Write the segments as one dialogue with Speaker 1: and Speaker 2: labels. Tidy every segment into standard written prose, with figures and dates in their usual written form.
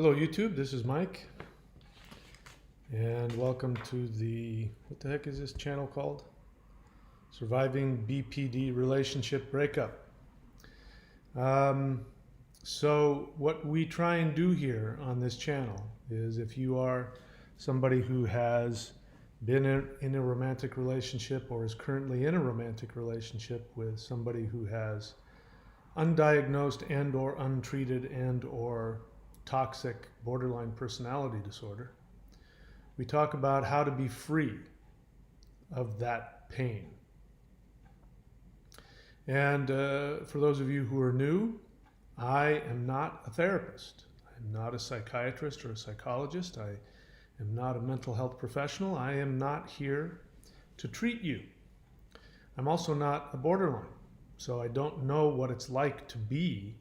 Speaker 1: Hello YouTube, this is Mike, and welcome to what the heck is this channel called? Surviving BPD Relationship Breakup. So what we try and do here on this channel is, if you are somebody who has been in a romantic relationship or is currently in a romantic relationship with somebody who has undiagnosed and or untreated and or toxic borderline personality disorder, we talk about how to be free of that pain. And for those of you who are new, I am not a therapist. I'm not a psychiatrist or a psychologist. I am not a mental health professional. I am not here to treat you. I'm also not a borderline, so I don't know what it's like to be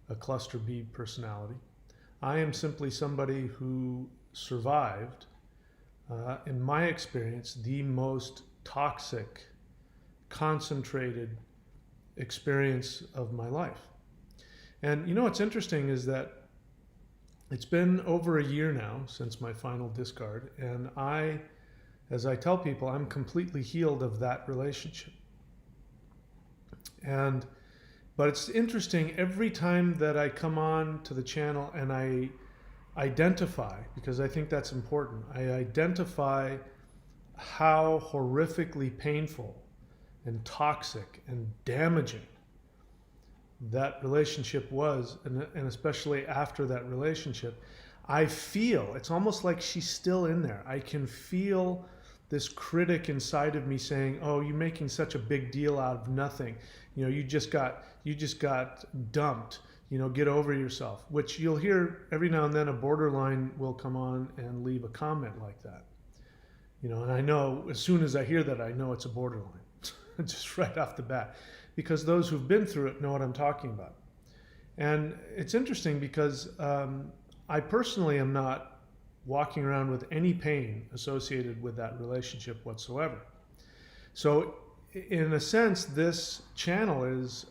Speaker 1: a cluster B personality. I am simply somebody who survived, in my experience, the most toxic, concentrated experience of my life. And you know what's interesting is that it's been over a year now since my final discard, and as I tell people, I'm completely healed of that relationship. But it's interesting, every time that I come on to the channel and I identify, because I think that's important, I identify how horrifically painful and toxic and damaging that relationship was, and especially after that relationship, I feel, it's almost like she's still in there. I can feel this critic inside of me saying, "Oh, you're making such a big deal out of nothing. You know, you just got dumped. You know, get over yourself." Which you'll hear every now and then. A borderline will come on and leave a comment like that. You know, and I know as soon as I hear that, I know it's a borderline, just right off the bat, because those who've been through it know what I'm talking about. And it's interesting because I personally am not walking around with any pain associated with that relationship whatsoever. So in a sense, this channel is,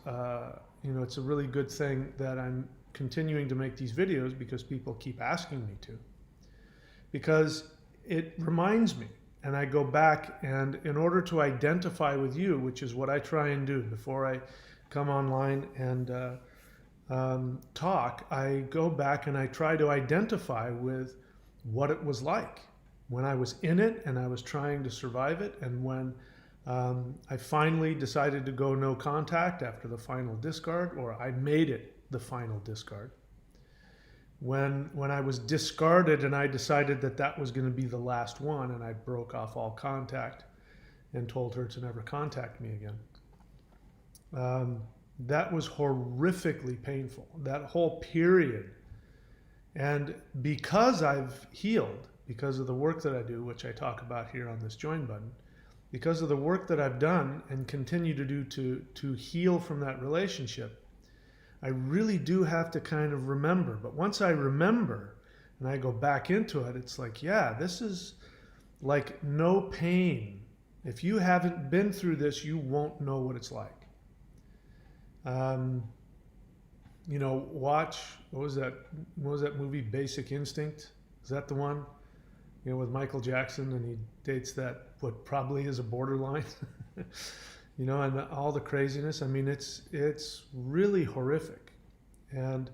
Speaker 1: it's a really good thing that I'm continuing to make these videos, because people keep asking me to, because it reminds me, and I go back, and in order to identify with you, which is what I try and do before I come online and talk, I go back and I try to identify with what it was like when I was in it and I was trying to survive it, and when I finally decided to go no contact after the final discard, or I made it the final discard. When I was discarded and I decided that that was going to be the last one, and I broke off all contact and told her to never contact me again. That was horrifically painful, that whole period. And because I've healed, because of the work that I do, which I talk about here on this join button, because of the work that I've done and continue to do to heal from that relationship, I really do have to kind of remember. But once I remember and I go back into it, it's like, yeah, this is like no pain. If you haven't been through this, you won't know what it's like. Watch, what was that movie, Basic Instinct? Is that the one? You know, with Michael Jackson, and he dates that, what probably is a borderline, and all the craziness. I mean, it's really horrific. And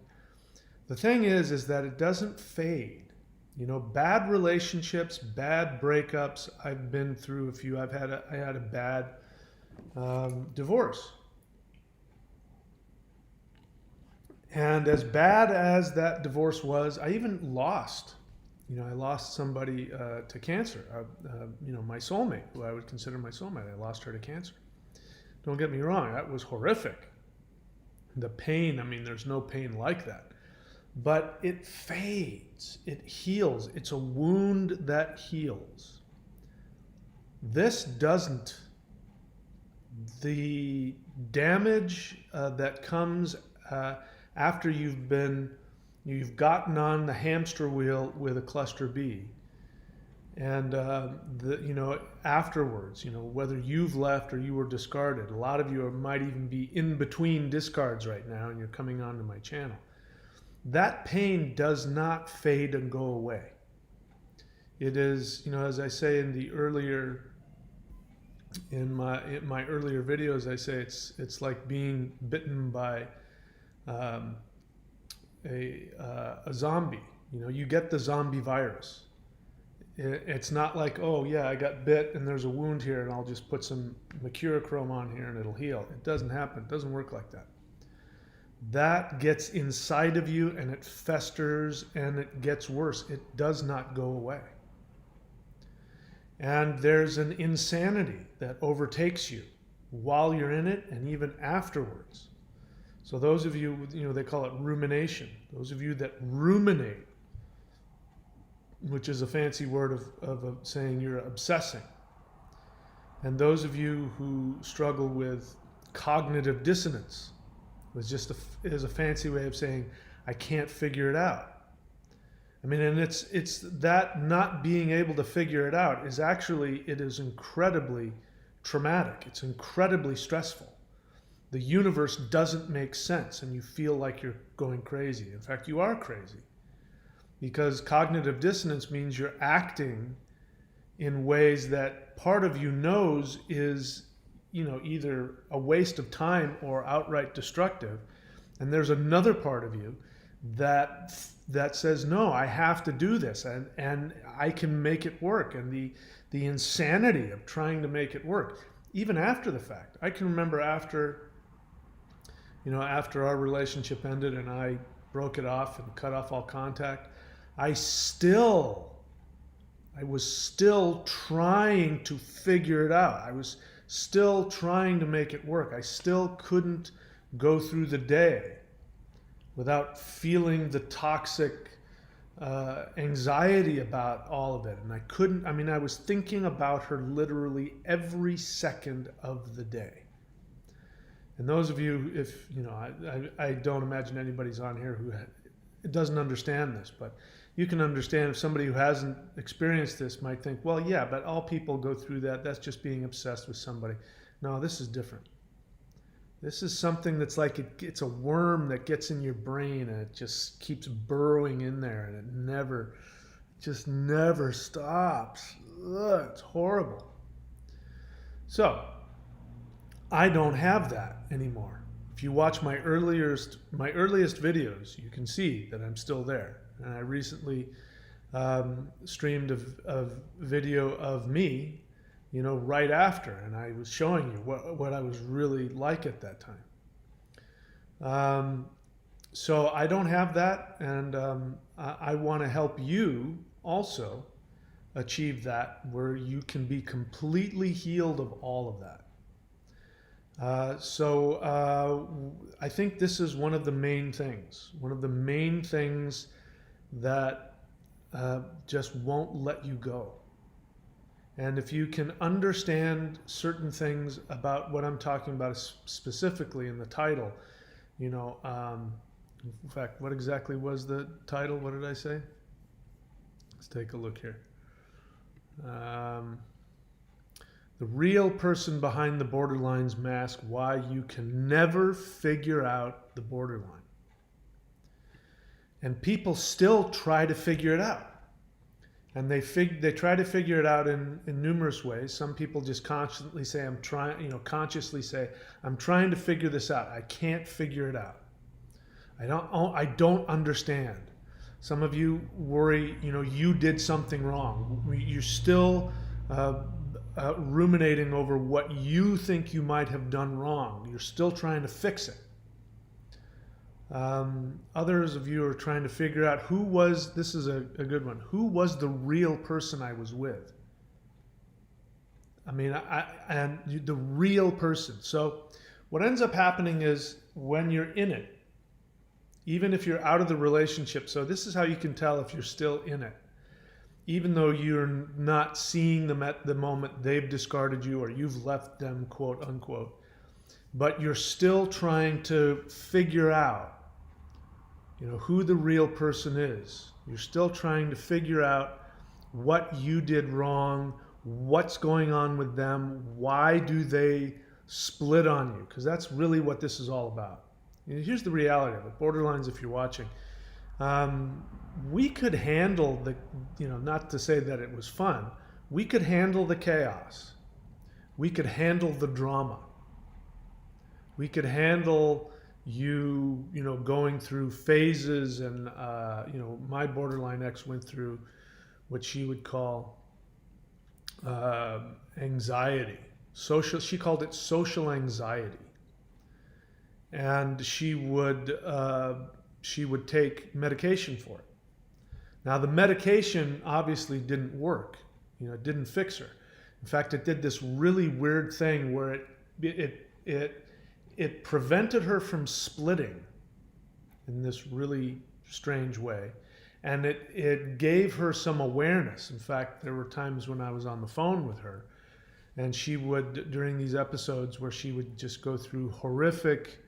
Speaker 1: the thing is that it doesn't fade. You know, bad relationships, bad breakups. I've been through a few. I had a bad divorce. And as bad as that divorce was, I even lost. I lost somebody to cancer. My soulmate, who I would consider my soulmate. I lost her to cancer. Don't get me wrong, that was horrific. The pain, I mean, there's no pain like that. But it fades, it heals. It's a wound that heals. This doesn't. The damage that comes after you've gotten on the hamster wheel with a cluster B, and afterwards, whether you've left or you were discarded, a lot of you might even be in between discards right now, and you're coming onto my channel. that pain does not fade and go away. It is, as I say in my earlier videos, I say it's like being bitten by um, a zombie. You get the zombie virus. It's not like, oh yeah, I got bit and there's a wound here and I'll just put some mercurochrome on here and it'll heal. It doesn't happen. It doesn't work like that. That gets inside of you and it festers and it gets worse. It does not go away. And there's an insanity that overtakes you while you're in it and even afterwards. So those of you, they call it rumination. Those of you that ruminate, which is a fancy word of saying you're obsessing. And those of you who struggle with cognitive dissonance, is a fancy way of saying I can't figure it out. I mean, and it's that not being able to figure it out is actually, it is incredibly traumatic. It's incredibly stressful. The universe doesn't make sense and you feel like you're going crazy. In fact, you are crazy. Because cognitive dissonance means you're acting in ways that part of you knows is, either a waste of time or outright destructive. And there's another part of you that says, no, I have to do this and I can make it work. And the insanity of trying to make it work, even after the fact. I can remember after our relationship ended and I broke it off and cut off all contact, I was still trying to figure it out. I was still trying to make it work. I still couldn't go through the day without feeling the toxic anxiety about all of it. And I was thinking about her literally every second of the day. And those of you, if, I don't imagine anybody's on here who doesn't understand this, but you can understand if somebody who hasn't experienced this might think, well, yeah, but all people go through that. That's just being obsessed with somebody. No, this is different. This is something that's like it's a worm that gets in your brain and it just keeps burrowing in there and it just never stops. Ugh, it's horrible. So I don't have that anymore. If you watch my earliest videos, you can see that I'm still there. And I recently streamed a video of me, right after, and I was showing you what I was really like at that time. So I don't have that, and I want to help you also achieve that, where you can be completely healed of all of that. I think this is one of the main things that just won't let you go. And if you can understand certain things about what I'm talking about specifically in the title, in fact, what exactly was the title? What did I say? Let's take a look here. The real person behind the borderline's mask, why you can never figure out the borderline. And people still try to figure it out. And they try to figure it out in numerous ways. Some people just consciously say, I'm trying to figure this out. I can't figure it out. I don't understand. Some of you worry, you did something wrong. You're still ruminating over what you think you might have done wrong. You're still trying to fix it. Others of you are trying to figure out this is a good one, who was the real person I was with? And the real person. So what ends up happening is when you're in it, even if you're out of the relationship, so this is how you can tell if you're still in it. Even though you're not seeing them at the moment they've discarded you or you've left them, quote unquote, but you're still trying to figure out, who the real person is. You're still trying to figure out what you did wrong, what's going on with them, why do they split on you? Because that's really what this is all about. Here's the reality of it. Borderlines, if you're watching, Um, we could handle the, not to say that it was fun, we could handle the chaos. We could handle the drama. We could handle going through phases. And, my borderline ex went through what she would call anxiety. She called it social anxiety. And she would take medication for it. Now the medication obviously didn't work. It didn't fix her. In fact, it did this really weird thing where it prevented her from splitting in this really strange way. And it gave her some awareness. In fact, there were times when I was on the phone with her, and she would, during these episodes where she would just go through horrific,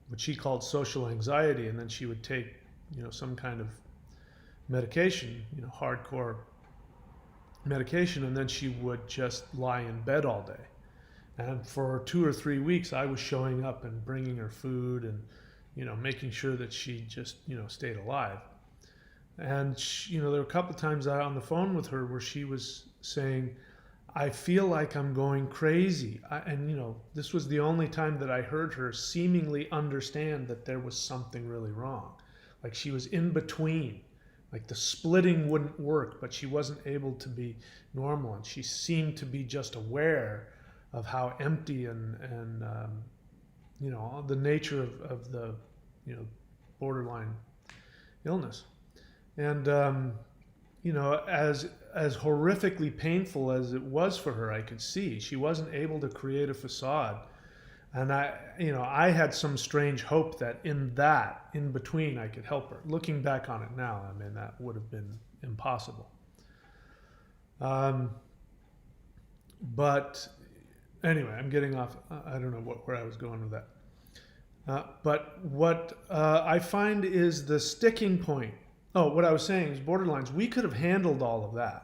Speaker 1: what she called social anxiety, and then she would take, some kind of medication, hardcore medication, and then she would just lie in bed all day. And for 2 or 3 weeks, I was showing up and bringing her food and, making sure that she just, stayed alive. And, there were a couple of times on the phone with her where she was saying, I feel like I'm going crazy. This was the only time that I heard her seemingly understand that there was something really wrong. Like she was in between. Like the splitting wouldn't work, but she wasn't able to be normal. And she seemed to be just aware of how empty and the nature of the, borderline illness. And, as horrifically painful as it was for her, I could see she wasn't able to create a facade. And I had some strange hope that in between, I could help her. Looking back on it now, that would have been impossible. But anyway, I'm getting off. I don't know where I was going with that. But what I find is the sticking point. Oh, what I was saying is borderlines. We could have handled all of that.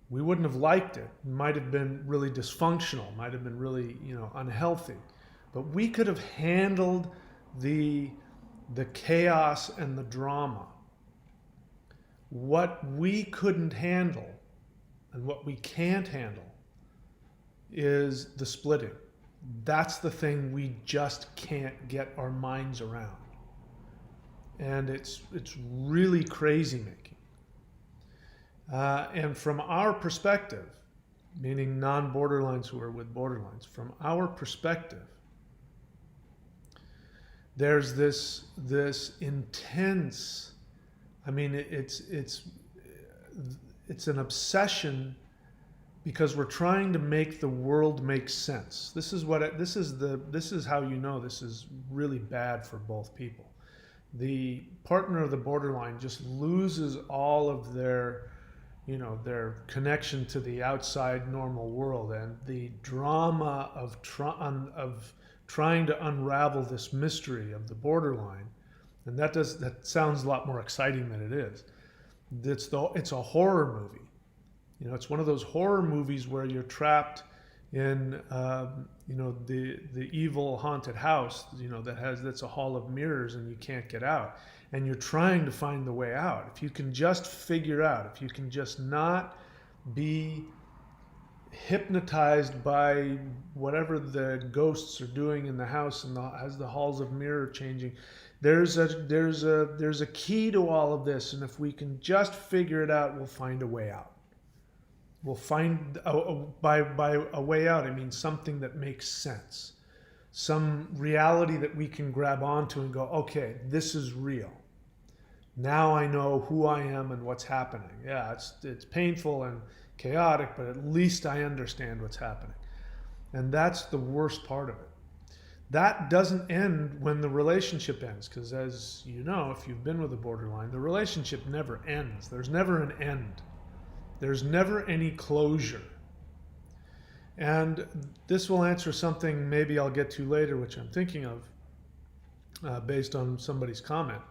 Speaker 1: We wouldn't have liked it. It might have been really dysfunctional, might have been really, unhealthy. But we could have handled the chaos and the drama. What we couldn't handle and what we can't handle is the splitting. That's the thing we just can't get our minds around. And it's really crazy making. And from our perspective, meaning non-borderlines who are with borderlines, from our perspective, there's this intense, it's an obsession because we're trying to make the world make sense. This is how this is really bad for both people. The partner of the borderline just loses all of their connection to the outside normal world, and the drama of trying to unravel this mystery of the borderline. And that sounds a lot more exciting than it is. It's a horror movie. It's one of those horror movies where you're trapped in the evil haunted house, that's a hall of mirrors and you can't get out. And you're trying to find the way out. If you can just figure out, if you can just not be hypnotized by whatever the ghosts are doing in the house and as the halls of mirror changing, there's a key to all of this. And if we can just figure it out, we'll find a way out. We'll find by a way out, I mean something that makes sense. Some reality that we can grab onto and go, okay, this is real. Now I know who I am and what's happening. Yeah, it's painful and chaotic, but at least I understand what's happening. And that's the worst part of it. That doesn't end when the relationship ends, because as you know, if you've been with a borderline, the relationship never ends. There's never an end. There's never any closure. And this will answer something maybe I'll get to later, which I'm thinking of based on somebody's comment.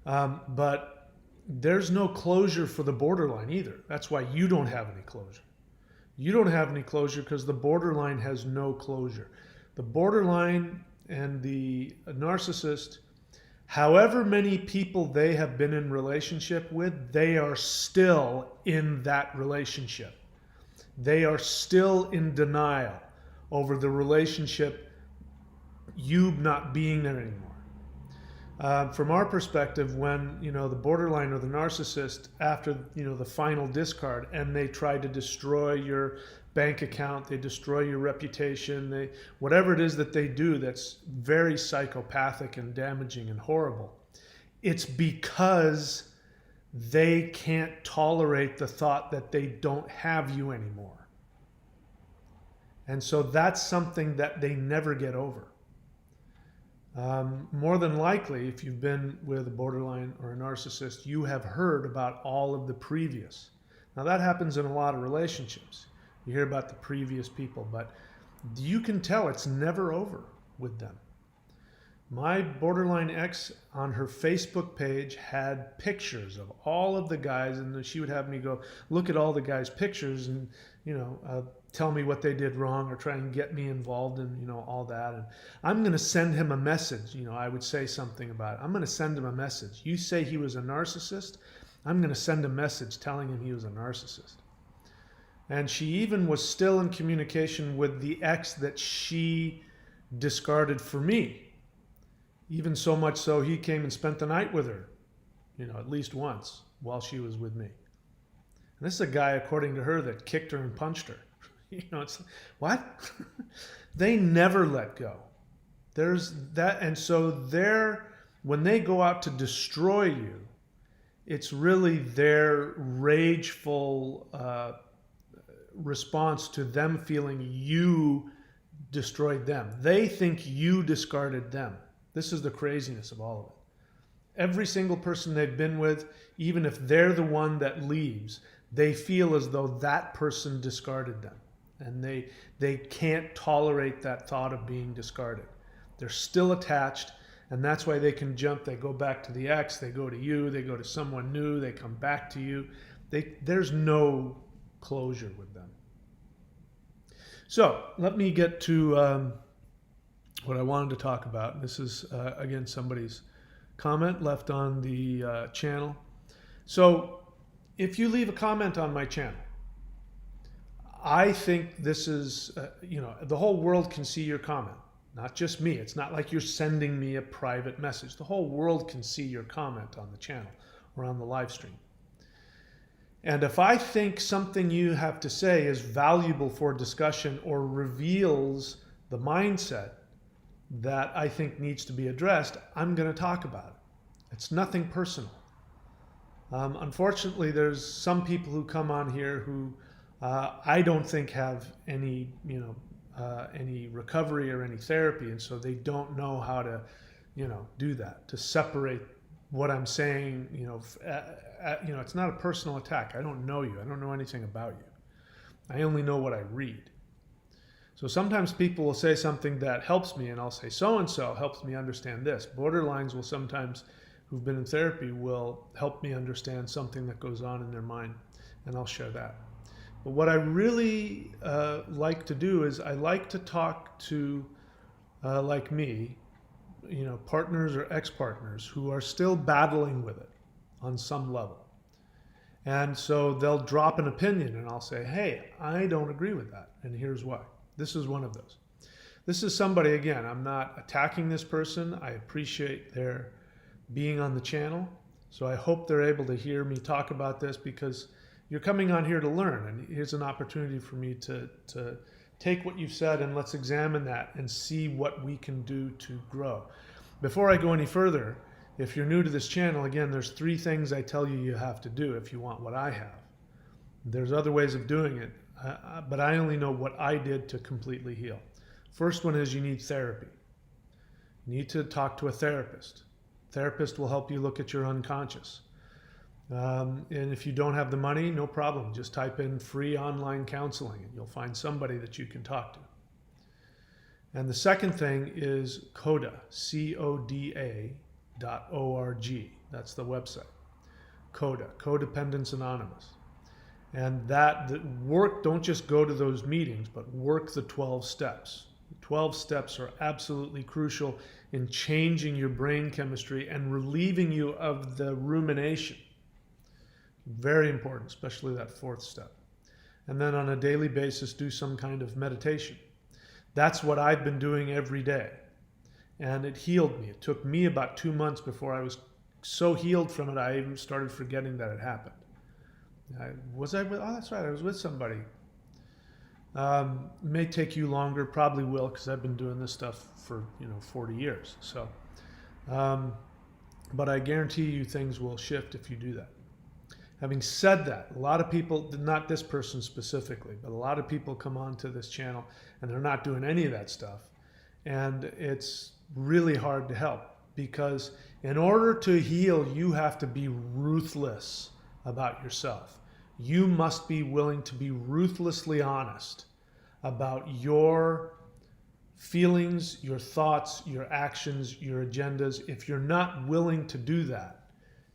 Speaker 1: But there's no closure for the borderline either. That's why you don't have any closure. You don't have any closure because the borderline has no closure. The borderline and the narcissist However many people they have been in relationship with, they are still in that relationship. They are still in denial over the relationship, you not being there anymore. From our perspective, when the borderline or the narcissist, after the final discard, and they try to destroy your bank account, they destroy your reputation, whatever it is that they do that's very psychopathic and damaging and horrible, it's because they can't tolerate the thought that they don't have you anymore. And so that's something that they never get over. More than likely, if you've been with a borderline or a narcissist, you have heard about all of the previous. Now that happens in a lot of relationships. You hear about the previous people, but you can tell it's never over with them. My borderline ex on her Facebook page had pictures of all of the guys, and she would have me go look at all the guys' pictures and tell me what they did wrong or try and get me involved in all that. And I'm going to send him a message. I would say something about it. I'm going to send him a message. You say he was a narcissist, I'm going to send a message telling him he was a narcissist. And she even was still in communication with the ex that she discarded for me. Even so much so he came and spent the night with her, at least once while she was with me. And this is a guy, according to her, that kicked her and punched her. It's what? They never let go. There's that. And so when they go out to destroy you, it's really their rageful response to them feeling you destroyed them. They think you discarded them. This is the craziness of all of it. Every single person they've been with, even if they're the one that leaves, they feel as though that person discarded them. And they can't tolerate that thought of being discarded. They're still attached, and that's why they can jump. They go back to the ex, they go to you, they go to someone new, they come back to you. There's no closure with them. So let me get to what I wanted to talk about. This is, again, somebody's comment left on the channel. So if you leave a comment on my channel, I think this is, the whole world can see your comment, not just me. It's not like you're sending me a private message. The whole world can see your comment on the channel or on the live stream. And if I think something you have to say is valuable for discussion or reveals the mindset that I think needs to be addressed, I'm going to talk about it. It's nothing personal. Unfortunately, there's some people who come on here who I don't think have any recovery or any therapy, and so they don't know how to, do that, to separate what I'm saying. It's not a personal attack. I don't know you. I don't know anything about you. I only know what I read. So sometimes people will say something that helps me, and I'll say, so-and-so helps me understand this. Borderlines will sometimes, who've been in therapy, will help me understand something that goes on in their mind, and I'll share that. But what I really like to do is I like to talk to, like me, partners or ex-partners who are still battling with it on some level. And so they'll drop an opinion, and I'll say, hey, I don't agree with that, and here's why. This is one of those. This is somebody, again, I'm not attacking this person. I appreciate their being on the channel. So I hope they're able to hear me talk about this, because you're coming on here to learn, and here's an opportunity for me to take what you've said and let's examine that and see what we can do to grow. Before I go any further, if you're new to this channel, again, there's 3 things I tell you have to do if you want what I have. There's other ways of doing it, but I only know what I did to completely heal. First one is you need therapy. You need to talk to a therapist. Therapist will help you look at your unconscious. And if you don't have the money, no problem. Just type in free online counseling and you'll find somebody that you can talk to. And the second thing is CODA, CODA.org. That's the website. CODA, Codependence Anonymous. And that work, don't just go to those meetings, but work the 12 steps. The 12 steps are absolutely crucial in changing your brain chemistry and relieving you of the rumination. Very important, especially that fourth step. And then on a daily basis, do some kind of meditation. That's what I've been doing every day. And it healed me. It took me about 2 months before I was so healed from it, I even started forgetting that it happened. Oh, that's right, I was with somebody. May take you longer, probably will, because I've been doing this stuff for 40 years. So, but I guarantee you things will shift if you do that. Having said that, a lot of people, not this person specifically, but a lot of people come onto this channel and they're not doing any of that stuff. And it's really hard to help, because in order to heal, you have to be ruthless about yourself. You must be willing to be ruthlessly honest about your feelings, your thoughts, your actions, your agendas. If you're not willing to do that,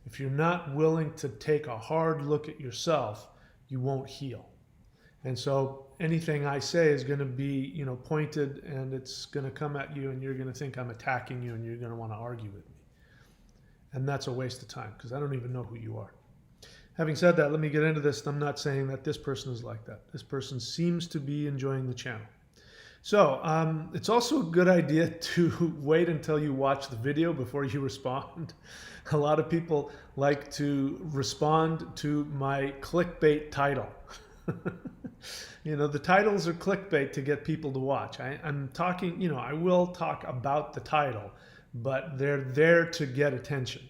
Speaker 1: if you're not willing to take a hard look at yourself, you won't heal. And so anything I say is going to be, pointed, and it's going to come at you, and you're going to think I'm attacking you, and you're going to want to argue with me. And that's a waste of time, because I don't even know who you are. Having said that, let me get into this. I'm not saying that this person is like that. This person seems to be enjoying the channel. So it's also a good idea to wait until you watch the video before you respond. A lot of people like to respond to my clickbait title. The titles are clickbait to get people to watch. I'm talking, I will talk about the title, but they're there to get attention.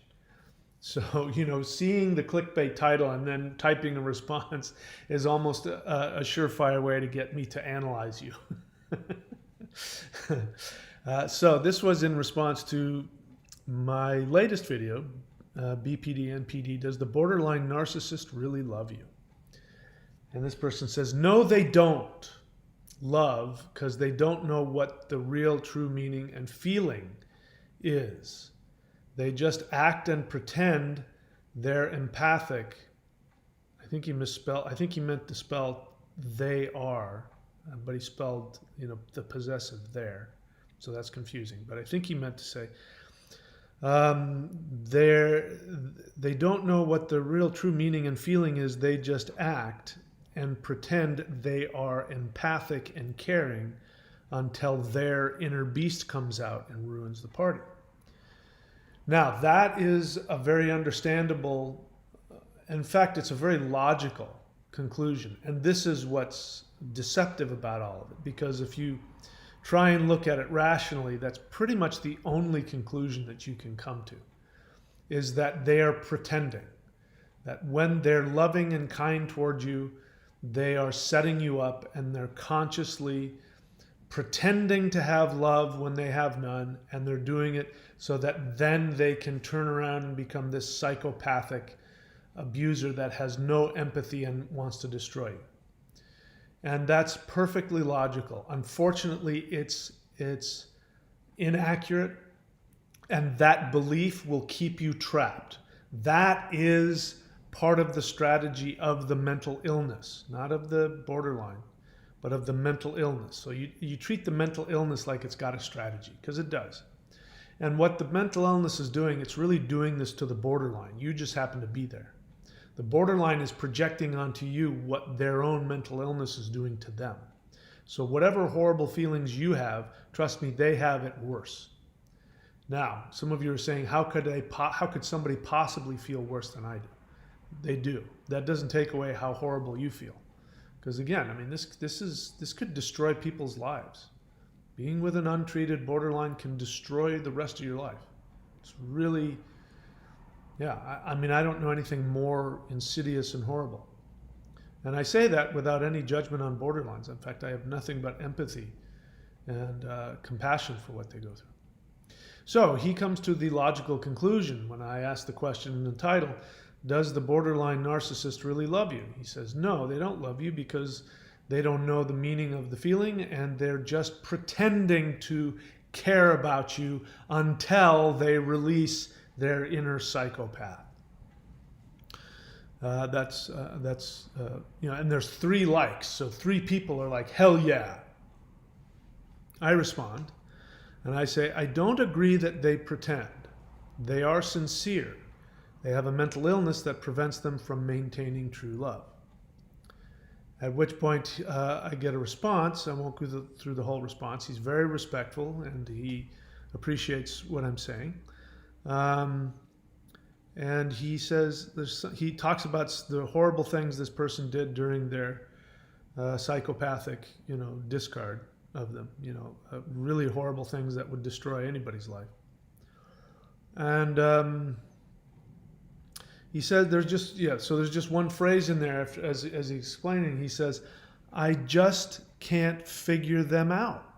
Speaker 1: So, seeing the clickbait title and then typing a response is almost a surefire way to get me to analyze you. So this was in response to my latest video, BPD, NPD, does the borderline narcissist really love you? And this person says, no, they don't love, because they don't know what the real true meaning and feeling is. They just act and pretend they're empathic. I think he meant to spell they are, but he spelled, the possessive there. So that's confusing. But I think he meant to say, they don't know what the real true meaning and feeling is. They just act and pretend they are empathic and caring until their inner beast comes out and ruins the party. Now, that is a very understandable, in fact, it's a very logical conclusion. And this is what's deceptive about all of it, because if you try and look at it rationally, that's pretty much the only conclusion that you can come to, is that they are pretending, that when they're loving and kind towards you, they are setting you up, and they're consciously pretending to have love when they have none, and they're doing it so that then they can turn around and become this psychopathic abuser that has no empathy and wants to destroy you. And that's perfectly logical. Unfortunately, it's inaccurate, and that belief will keep you trapped. That is part of the strategy of the mental illness, not of the borderline, but of the mental illness. So you treat the mental illness like it's got a strategy, because it does. And what the mental illness is doing, it's really doing this to the borderline. You just happen to be there. The borderline is projecting onto you what their own mental illness is doing to them. So whatever horrible feelings you have, trust me, they have it worse. Now, some of you are saying, how could somebody possibly feel worse than I do? They do. That doesn't take away how horrible you feel. Because again, this could destroy people's lives. Being with an untreated borderline can destroy the rest of your life. It's really, I don't know anything more insidious and horrible. And I say that without any judgment on borderlines. In fact, I have nothing but empathy and compassion for what they go through. So he comes to the logical conclusion when I ask the question in the title, does the borderline narcissist really love you? He says, no, they don't love you because they don't know the meaning of the feeling, and they're just pretending to care about you until they release their inner psychopath. And there's 3 likes, so 3 people are like, hell yeah. I respond, And I say, I don't agree that they pretend. They are sincere. They have a mental illness that prevents them from maintaining true love. At which point I get a response. I won't go through the whole response. He's very respectful and he appreciates what I'm saying. And he says, he talks about the horrible things this person did during their psychopathic, discard of them, really horrible things that would destroy anybody's life. And he said there's just one phrase in there as he's explaining. He says, I just can't figure them out.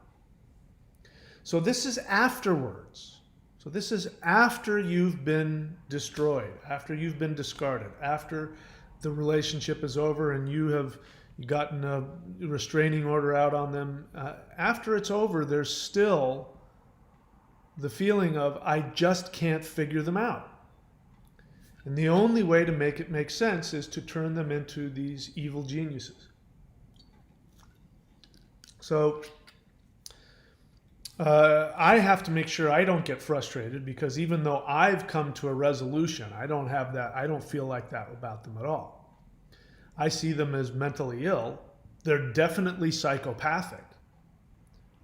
Speaker 1: So this is afterwards. So this is after you've been destroyed, after you've been discarded, after the relationship is over and you have gotten a restraining order out on them. After it's over, there's still the feeling of, I just can't figure them out. And the only way to make it make sense is to turn them into these evil geniuses. So I have to make sure I don't get frustrated, because even though I've come to a resolution, I don't have that. I don't feel like that about them at all. I see them as mentally ill. They're definitely psychopathic.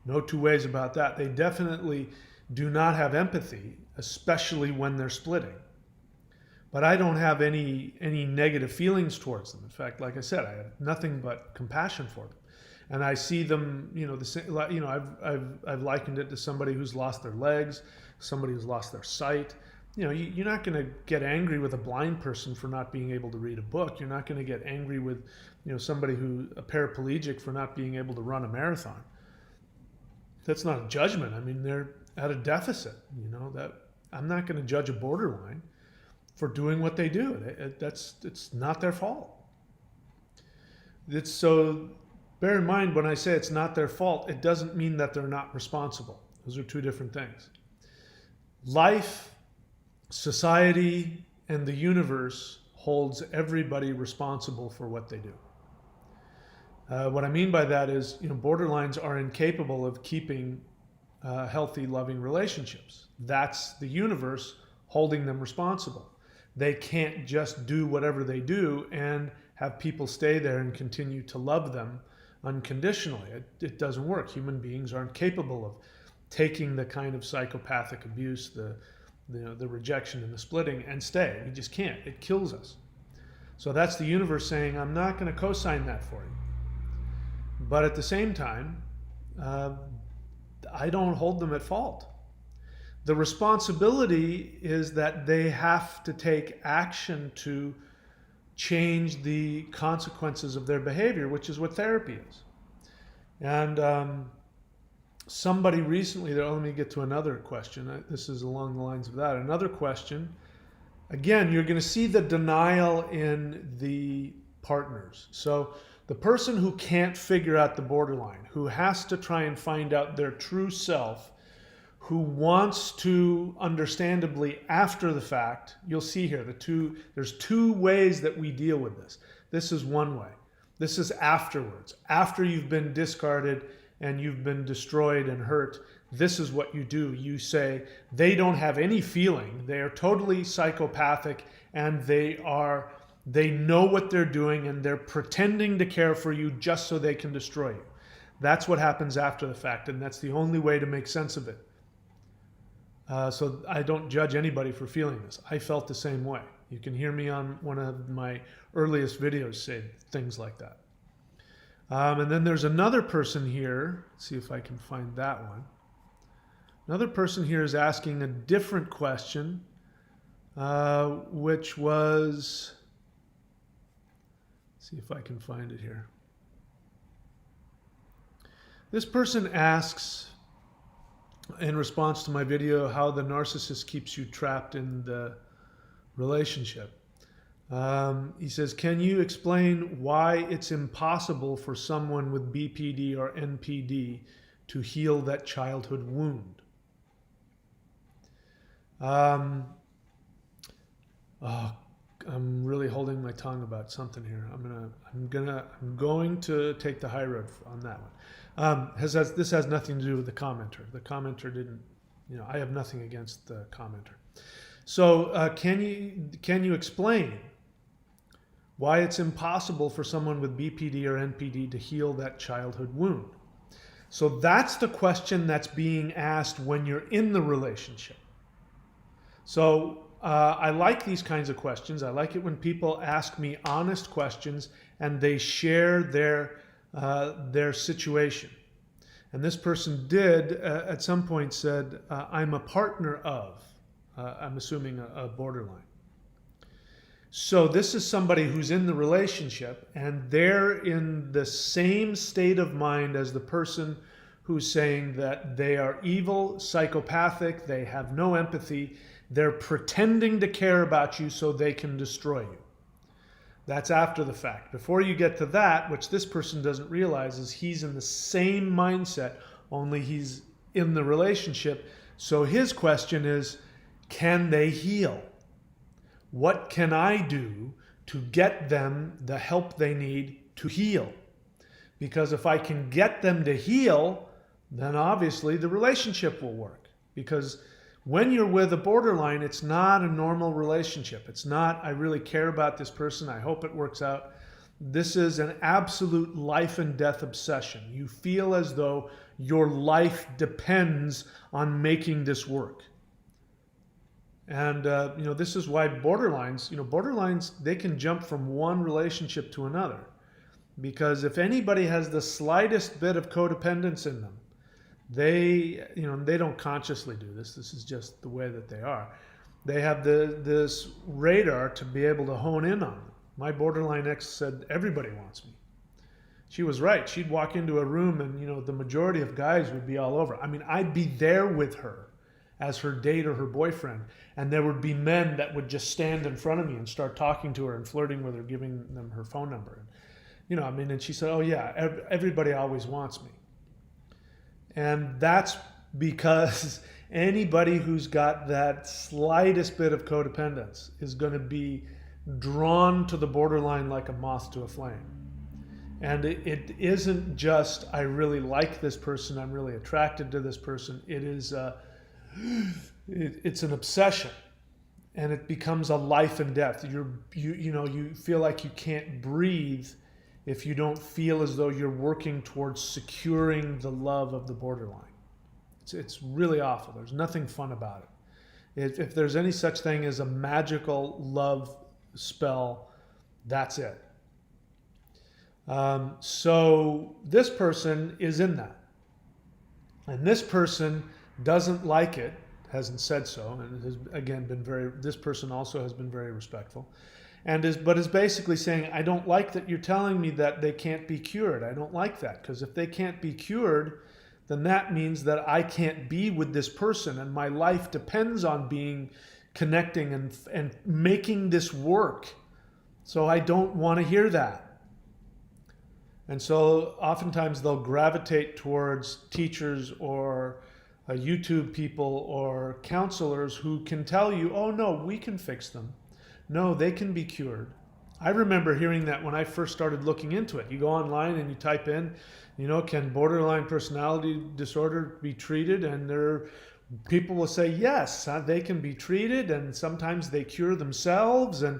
Speaker 1: No two ways about that. They definitely do not have empathy, especially when they're splitting. But I don't have any negative feelings towards them. In fact, like I said, I have nothing but compassion for them. And I see them, I've likened it to somebody who's lost their legs, somebody who's lost their sight. You're not going to get angry with a blind person for not being able to read a book. You're not going to get angry with, somebody a paraplegic for not being able to run a marathon. That's not a judgment. I mean, they're at a deficit. That I'm not going to judge a borderline for doing what they do. It's not their fault. So bear in mind, when I say it's not their fault, it doesn't mean that they're not responsible. Those are two different things. Life, society, and the universe holds everybody responsible for what they do. What I mean by that is, borderlines are incapable of keeping healthy, loving relationships. That's the universe holding them responsible. They can't just do whatever they do and have people stay there and continue to love them unconditionally. It doesn't work. Human beings aren't capable of taking the kind of psychopathic abuse, the rejection and the splitting, and stay. We just can't. It kills us. So that's the universe saying, I'm not going to co-sign that for you. But at the same time, I don't hold them at fault. The responsibility is that they have to take action to change the consequences of their behavior, which is what therapy is. And somebody recently, let me get to another question. This is along the lines of that. Another question. Again, you're going to see the denial in the partners. So the person who can't figure out the borderline, who has to try and find out their true self, who wants to, understandably, after the fact, you'll see here, there's two ways that we deal with this. This is one way. This is afterwards. After you've been discarded and you've been destroyed and hurt, this is what you do. You say, they don't have any feeling. They are totally psychopathic, and they know what they're doing, and they're pretending to care for you just so they can destroy you. That's what happens after the fact, and that's the only way to make sense of it. So I don't judge anybody for feeling this. I felt the same way. You can hear me on one of my earliest videos say things like that. And then there's another person here. Let's see if I can find that one. Another person here is asking a different question, which was, let's see if I can find it here. This person asks, in response to my video, how the narcissist keeps you trapped in the relationship. He says, can you explain why it's impossible for someone with BPD or NPD to heal that childhood wound? Oh I'm really holding my tongue about something here. I'm going to take the high road on that one. This has nothing to do with the commenter. The commenter didn't, I have nothing against the commenter. So can you explain why it's impossible for someone with BPD or NPD to heal that childhood wound? So that's the question that's being asked when you're in the relationship. So I like these kinds of questions. I like it when people ask me honest questions and they share their situation. And this person did at some point said, I'm a partner of, I'm assuming a borderline. So this is somebody who's in the relationship and they're in the same state of mind as the person who's saying that they are evil, psychopathic, they have no empathy, they're pretending to care about you so they can destroy you. That's after the fact. Before you get to that, which this person doesn't realize, is he's in the same mindset, only he's in the relationship. So his question is, can they heal? What can I do to get them the help they need to heal? Because if I can get them to heal, then obviously the relationship will work. Because when you're with a borderline, it's not a normal relationship. It's not, I really care about this person, I hope it works out. This is an absolute life and death obsession. You feel as though your life depends on making this work. And this is why borderlines, they can jump from one relationship to another. Because if anybody has the slightest bit of codependence in them, they don't consciously do this. This is just the way that they are. They have this radar to be able to hone in on them. My borderline ex said, everybody wants me. She was right. She'd walk into a room and, the majority of guys would be all over. I mean, I'd be there with her as her date or her boyfriend. And there would be men that would just stand in front of me and start talking to her and flirting with her, giving them her phone number. And she said, oh yeah, everybody always wants me. And that's because anybody who's got that slightest bit of codependence is going to be drawn to the borderline like a moth to a flame. And it isn't just, I really like this person, I'm really attracted to this person. It is it's an obsession, and it becomes a life and death. You feel like you can't breathe if you don't feel as though you're working towards securing the love of the borderline. It's really awful. There's nothing fun about it. If there's any such thing as a magical love spell, that's it. So this person is in that. And this person doesn't like it, hasn't said so, and has again this person also has been very respectful, but is basically saying, I don't like that you're telling me that they can't be cured. I don't like that, because if they can't be cured, then that means that I can't be with this person, and my life depends on connecting and making this work. So I don't want to hear that. And so oftentimes they'll gravitate towards teachers or YouTube people or counselors who can tell you, oh no, we can fix them. No, they can be cured. I remember hearing that when I first started looking into it. You go online and you type in, can borderline personality disorder be treated? And people will say, yes, they can be treated, and sometimes they cure themselves. And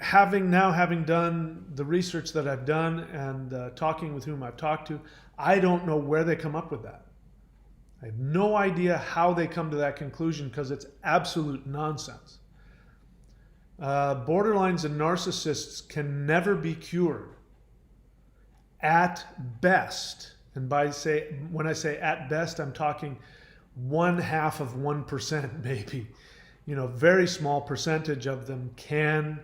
Speaker 1: having done the research that I've done and talking with whom I've talked to, I don't know where they come up with that. I have no idea how they come to that conclusion, because it's absolute nonsense. Borderlines and narcissists can never be cured. At best, and when I say at best, I'm talking 0.5% maybe. Very small percentage of them can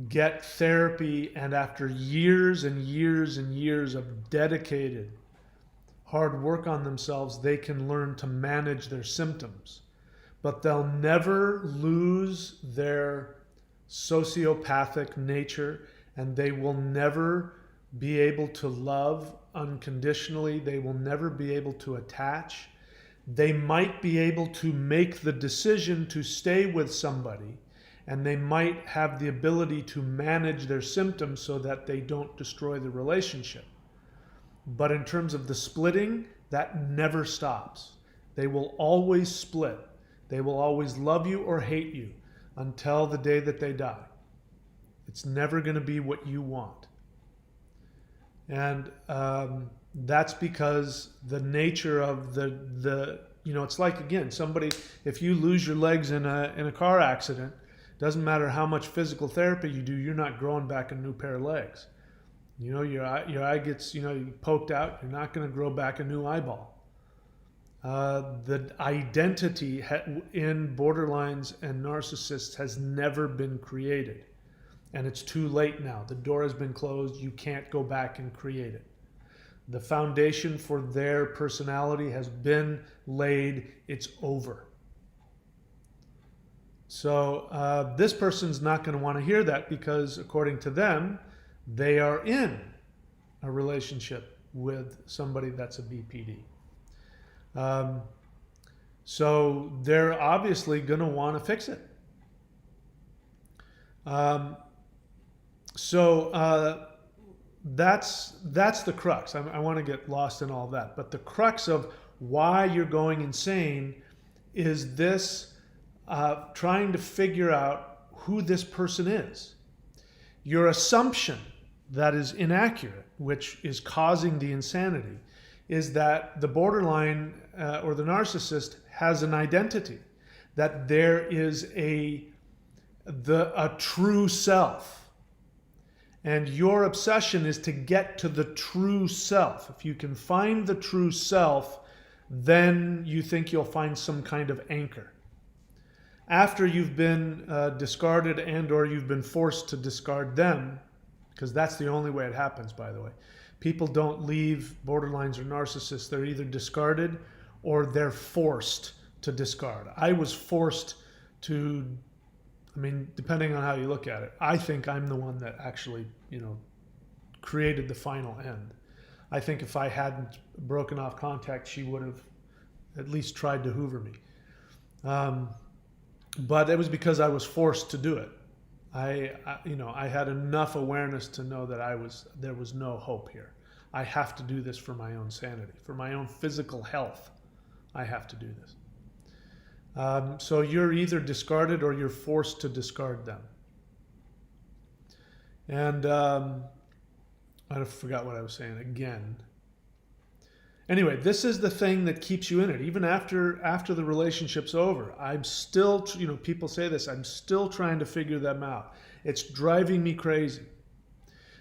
Speaker 1: get therapy, and after years and years and years of dedicated hard work on themselves, they can learn to manage their symptoms. But they'll never lose their sociopathic nature, and they will never be able to love unconditionally. They will never be able to attach. They might be able to make the decision to stay with somebody and they might have the ability to manage their symptoms so that they don't destroy the relationship. But in terms of the splitting, that never stops. They will always split. They will always love you or hate you until the day that they die. It's never going to be what you want. And that's because the nature of the it's like, again, somebody, if you lose your legs in a car accident, doesn't matter how much physical therapy you do, you're not growing back a new pair of legs. Your eye gets poked out, you're not going to grow back a new eyeball. The identity in borderlines and narcissists has never been created. And it's too late now. The door has been closed. You can't go back and create it. The foundation for their personality has been laid. It's over. So this person's not going to want to hear that, because according to them, they are in a relationship with somebody that's a BPD. So they're obviously going to want to fix it. That's the crux. I want to get lost in all that. But the crux of why you're going insane is this trying to figure out who this person is. Your assumption that is inaccurate, which is causing the insanity, is that the borderline or the narcissist has an identity, that there is a true self. And your obsession is to get to the true self. If you can find the true self, then you think you'll find some kind of anchor. After you've been discarded and or you've been forced to discard them, because that's the only way it happens, by the way. People don't leave borderlines or narcissists. They're either discarded or they're forced to discard. I was forced to, depending on how you look at it, I think I'm the one that actually, created the final end. I think if I hadn't broken off contact, she would have at least tried to hoover me. But it was because I was forced to do it. I had enough awareness to know that there was no hope here. I have to do this for my own sanity, for my own physical health. I have to do this. So you're either discarded or you're forced to discard them. And I forgot what I was saying again. Anyway, this is the thing that keeps you in it. Even after the relationship's over, I'm still, people say this, I'm still trying to figure them out. It's driving me crazy.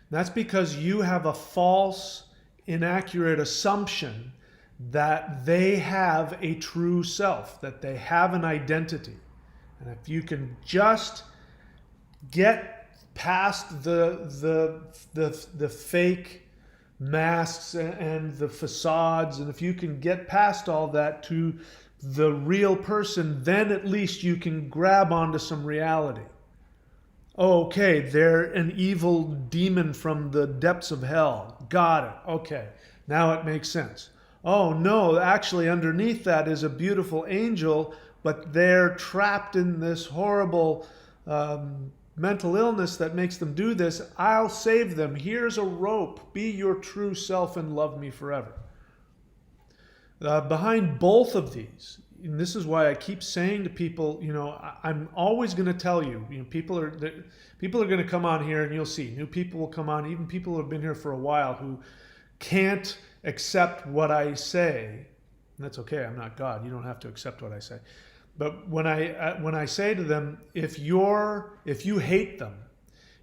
Speaker 1: That's because you have a false, inaccurate assumption that they have a true self, that they have an identity. And if you can just get past the fake masks and the facades, and if you can get past all that to the real person, then at least you can grab onto some reality. Okay, they're an evil demon from the depths of hell. Got it. Okay, now it makes sense. Oh no, actually underneath that is a beautiful angel, but they're trapped in this horrible mental illness that makes them do this. I'll save them. Here's a rope. Be your true self and love me forever. Behind both of these, and this is why I keep saying to people, I'm always going to tell you, people are going to come on here and you'll see new people will come on, even people who have been here for a while who can't accept what I say. And that's okay. I'm not God. You don't have to accept what I say. But when I say to them, if you hate them,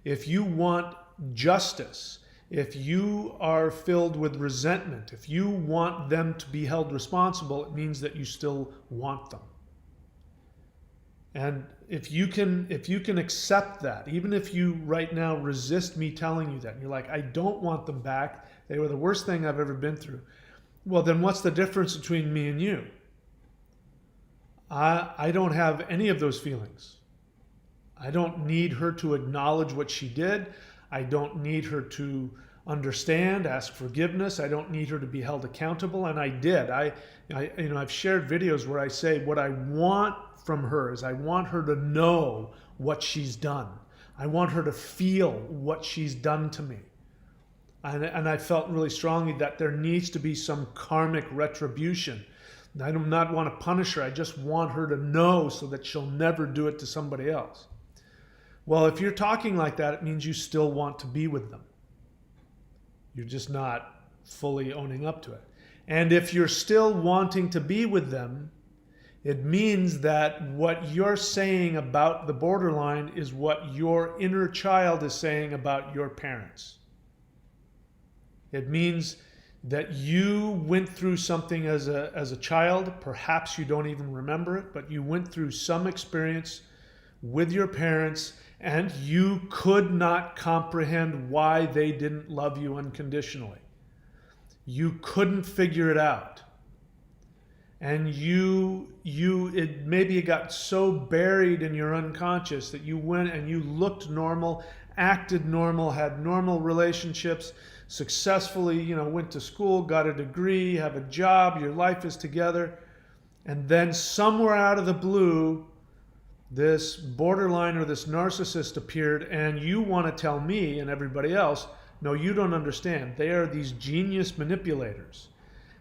Speaker 1: if you want justice, if you are filled with resentment, if you want them to be held responsible, it means that you still want them. And if you can accept that, even if you right now resist me telling you that, and you're like, I don't want them back, they were the worst thing I've ever been through. Well, then what's the difference between me and you? I don't have any of those feelings. I don't need her to acknowledge what she did. I don't need her to understand, ask forgiveness. I don't need her to be held accountable, and I did. I've shared videos where I say what I want from her is I want her to know what she's done. I want her to feel what she's done to me. And I felt really strongly that there needs to be some karmic retribution. I do not want to punish her. I just want her to know so that she'll never do it to somebody else. Well, if you're talking like that, it means you still want to be with them. You're just not fully owning up to it. And if you're still wanting to be with them, it means that what you're saying about the borderline is what your inner child is saying about your parents. It means that you went through something as a child. Perhaps you don't even remember it, but you went through some experience with your parents and you could not comprehend why they didn't love you unconditionally. You couldn't figure it out. And maybe it got so buried in your unconscious that you went and you looked normal, acted normal, had normal relationships, successfully, went to school, got a degree, have a job, your life is together. And then somewhere out of the blue, this borderline or this narcissist appeared, and you want to tell me and everybody else, no, you don't understand. They are these genius manipulators.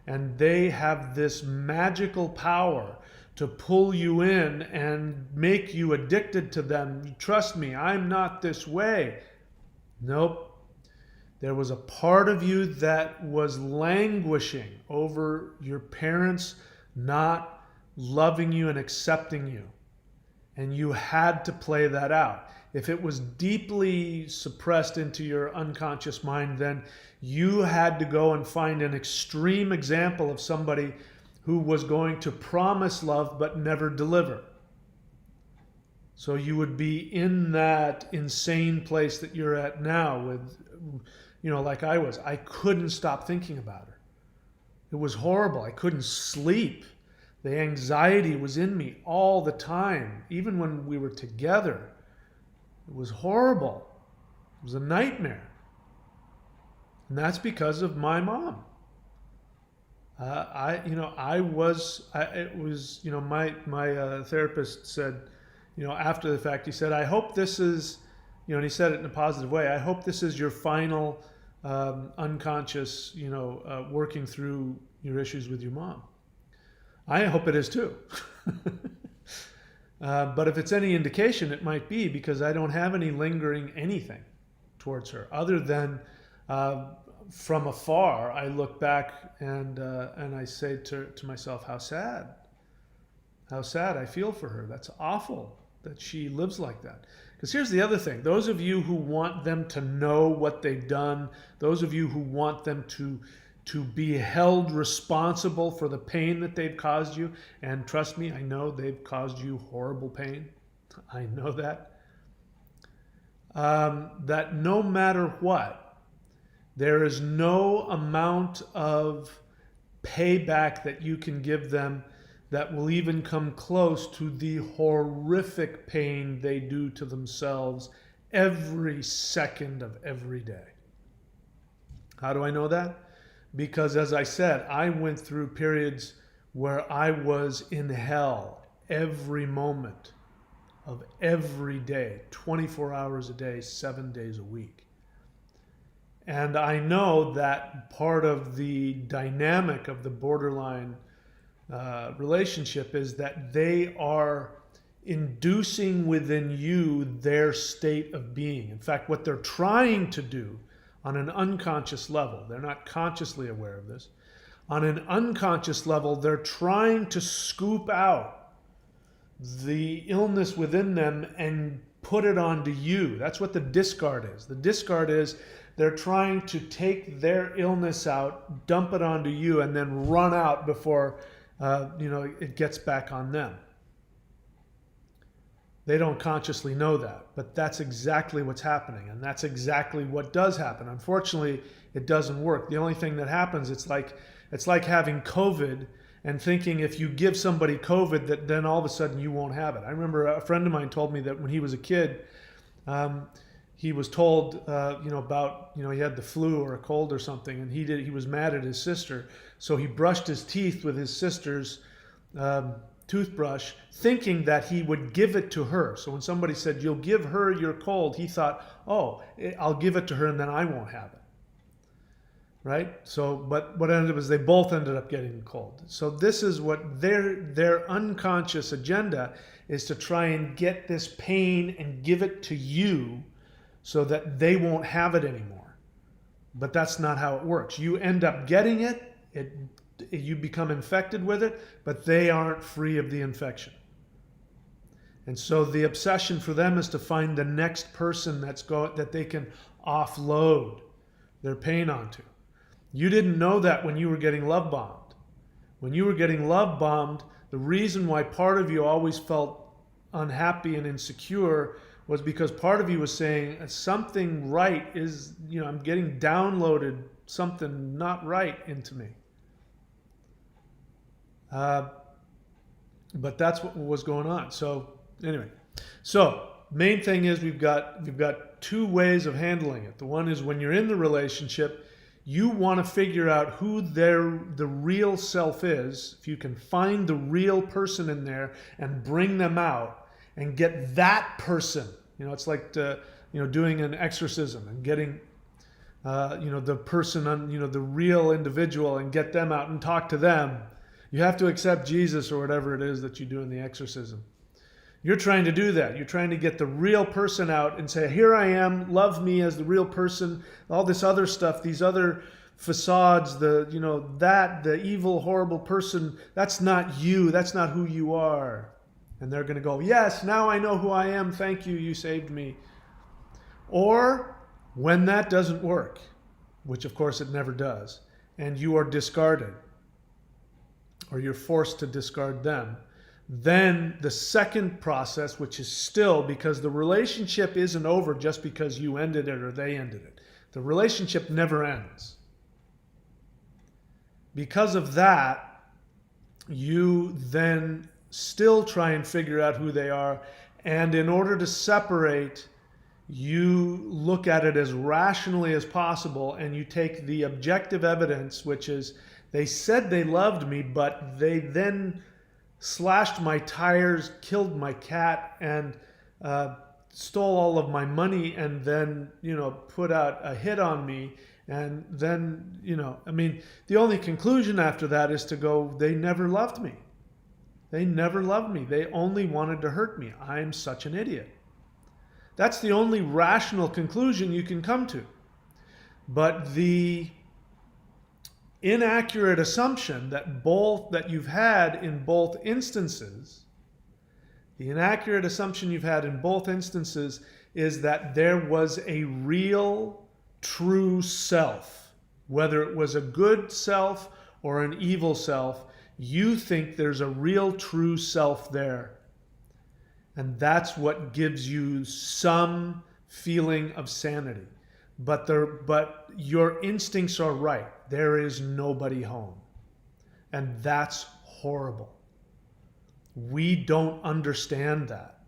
Speaker 1: And they have this magical power to pull you in and make you addicted to them. Trust me, I'm not this way. Nope. There was a part of you that was languishing over your parents not loving you and accepting you. And you had to play that out. If it was deeply suppressed into your unconscious mind, then you had to go and find an extreme example of somebody who was going to promise love but never deliver. So you would be in that insane place that you're at now with, like I was. I couldn't stop thinking about her. It was horrible. I couldn't sleep. The anxiety was in me all the time, even when we were together. It was horrible. It was a nightmare. And that's because of my mom. My therapist said, after the fact, he said, I hope this is, and he said it in a positive way, I hope this is your final unconscious, working through your issues with your mom. I hope it is too. But if it's any indication, it might be, because I don't have any lingering anything towards her other than from afar. I look back and I say to myself, how sad I feel for her. That's awful that she lives like that. Because here's the other thing. Those of you who want them to know what they've done, those of you who want them to be held responsible for the pain that they've caused you. And trust me, I know they've caused you horrible pain. I know that. That no matter what, there is no amount of payback that you can give them that will even come close to the horrific pain they do to themselves every second of every day. How do I know that? Because, as I said, I went through periods where I was in hell every moment of every day, 24 hours a day, 7 days a week. And I know that part of the dynamic of the borderline relationship is that they are inducing within you their state of being. In fact, what they're trying to do on an unconscious level, they're not consciously aware of this, on an unconscious level, they're trying to scoop out the illness within them and put it onto you. That's what the discard is. The discard is they're trying to take their illness out, dump it onto you, and then run out before it gets back on them. They don't consciously know that, but that's exactly what's happening, and that's exactly what does happen. Unfortunately, it doesn't work. The only thing that happens, it's like having COVID and thinking if you give somebody COVID, that then all of a sudden you won't have it. I remember a friend of mine told me that when he was a kid, he was told, about, he had the flu or a cold or something, and he was mad at his sister, so he brushed his teeth with his sister's toothbrush thinking that he would give it to her. So when somebody said, you'll give her your cold, he thought, oh, I'll give it to her and then I won't have it. Right? So, but what ended up is they both ended up getting the cold. So this is what their unconscious agenda is, to try and get this pain and give it to you so that they won't have it anymore. But that's not how it works. You end up getting it, you become infected with it, but they aren't free of the infection. And so the obsession for them is to find the next person that they can offload their pain onto. You didn't know that when you were getting love bombed. When you were getting love bombed, the reason why part of you always felt unhappy and insecure was because part of you was saying something right is, I'm getting downloaded something not right into me. But that's what was going on. So anyway, so main thing is we've got two ways of handling it. The one is when you're in the relationship, you want to figure out who the real self is. If you can find the real person in there and bring them out and get that person, it's like doing an exorcism and getting the person on, the real individual, and get them out and talk to them. You have to accept Jesus or whatever it is that you do in the exorcism. You're trying to do that. You're trying to get the real person out and say, here I am, love me as the real person. All this other stuff, these other facades, the evil, horrible person, that's not you. That's not who you are. And they're going to go, yes, now I know who I am. Thank you. You saved me. Or when that doesn't work, which of course it never does, and you are discarded, or you're forced to discard them, then the second process, which is still, because the relationship isn't over just because you ended it or they ended it. The relationship never ends. Because of that, you then still try and figure out who they are. And in order to separate, you look at it as rationally as possible, and you take the objective evidence, which is they said they loved me, but they then slashed my tires, killed my cat, and stole all of my money, and then, put out a hit on me. And then, the only conclusion after that is to go, they never loved me. They never loved me. They only wanted to hurt me. I'm such an idiot. That's the only rational conclusion you can come to. But the inaccurate assumption that you've had in both instances, the inaccurate assumption you've had in both instances is that there was a real, true self. Whether it was a good self or an evil self, you think there's a real, true self there. And that's what gives you some feeling of sanity. But your instincts are right. There is nobody home. And that's horrible. We don't understand that.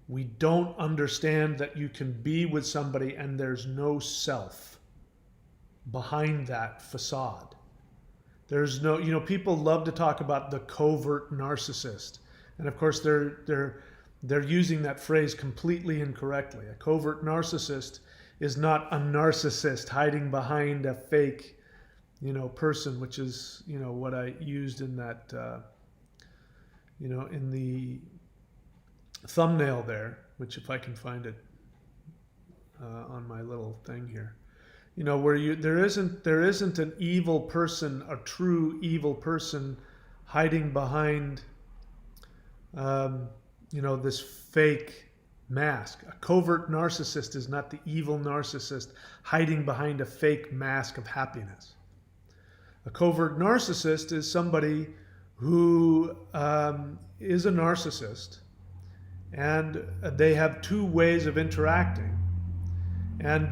Speaker 1: We don't understand that you can be with somebody and there's no self behind that facade. There's no, people love to talk about the covert narcissist. And of course they're using that phrase completely incorrectly. A covert narcissist is not a narcissist hiding behind a fake, person, which is, what I used in that, in the thumbnail there, which if I can find it on my little thing here, where there isn't an evil person, a true evil person hiding behind, this fake mask. A covert narcissist is not the evil narcissist hiding behind a fake mask of happiness. A covert narcissist is somebody who is a narcissist, and they have two ways of interacting, and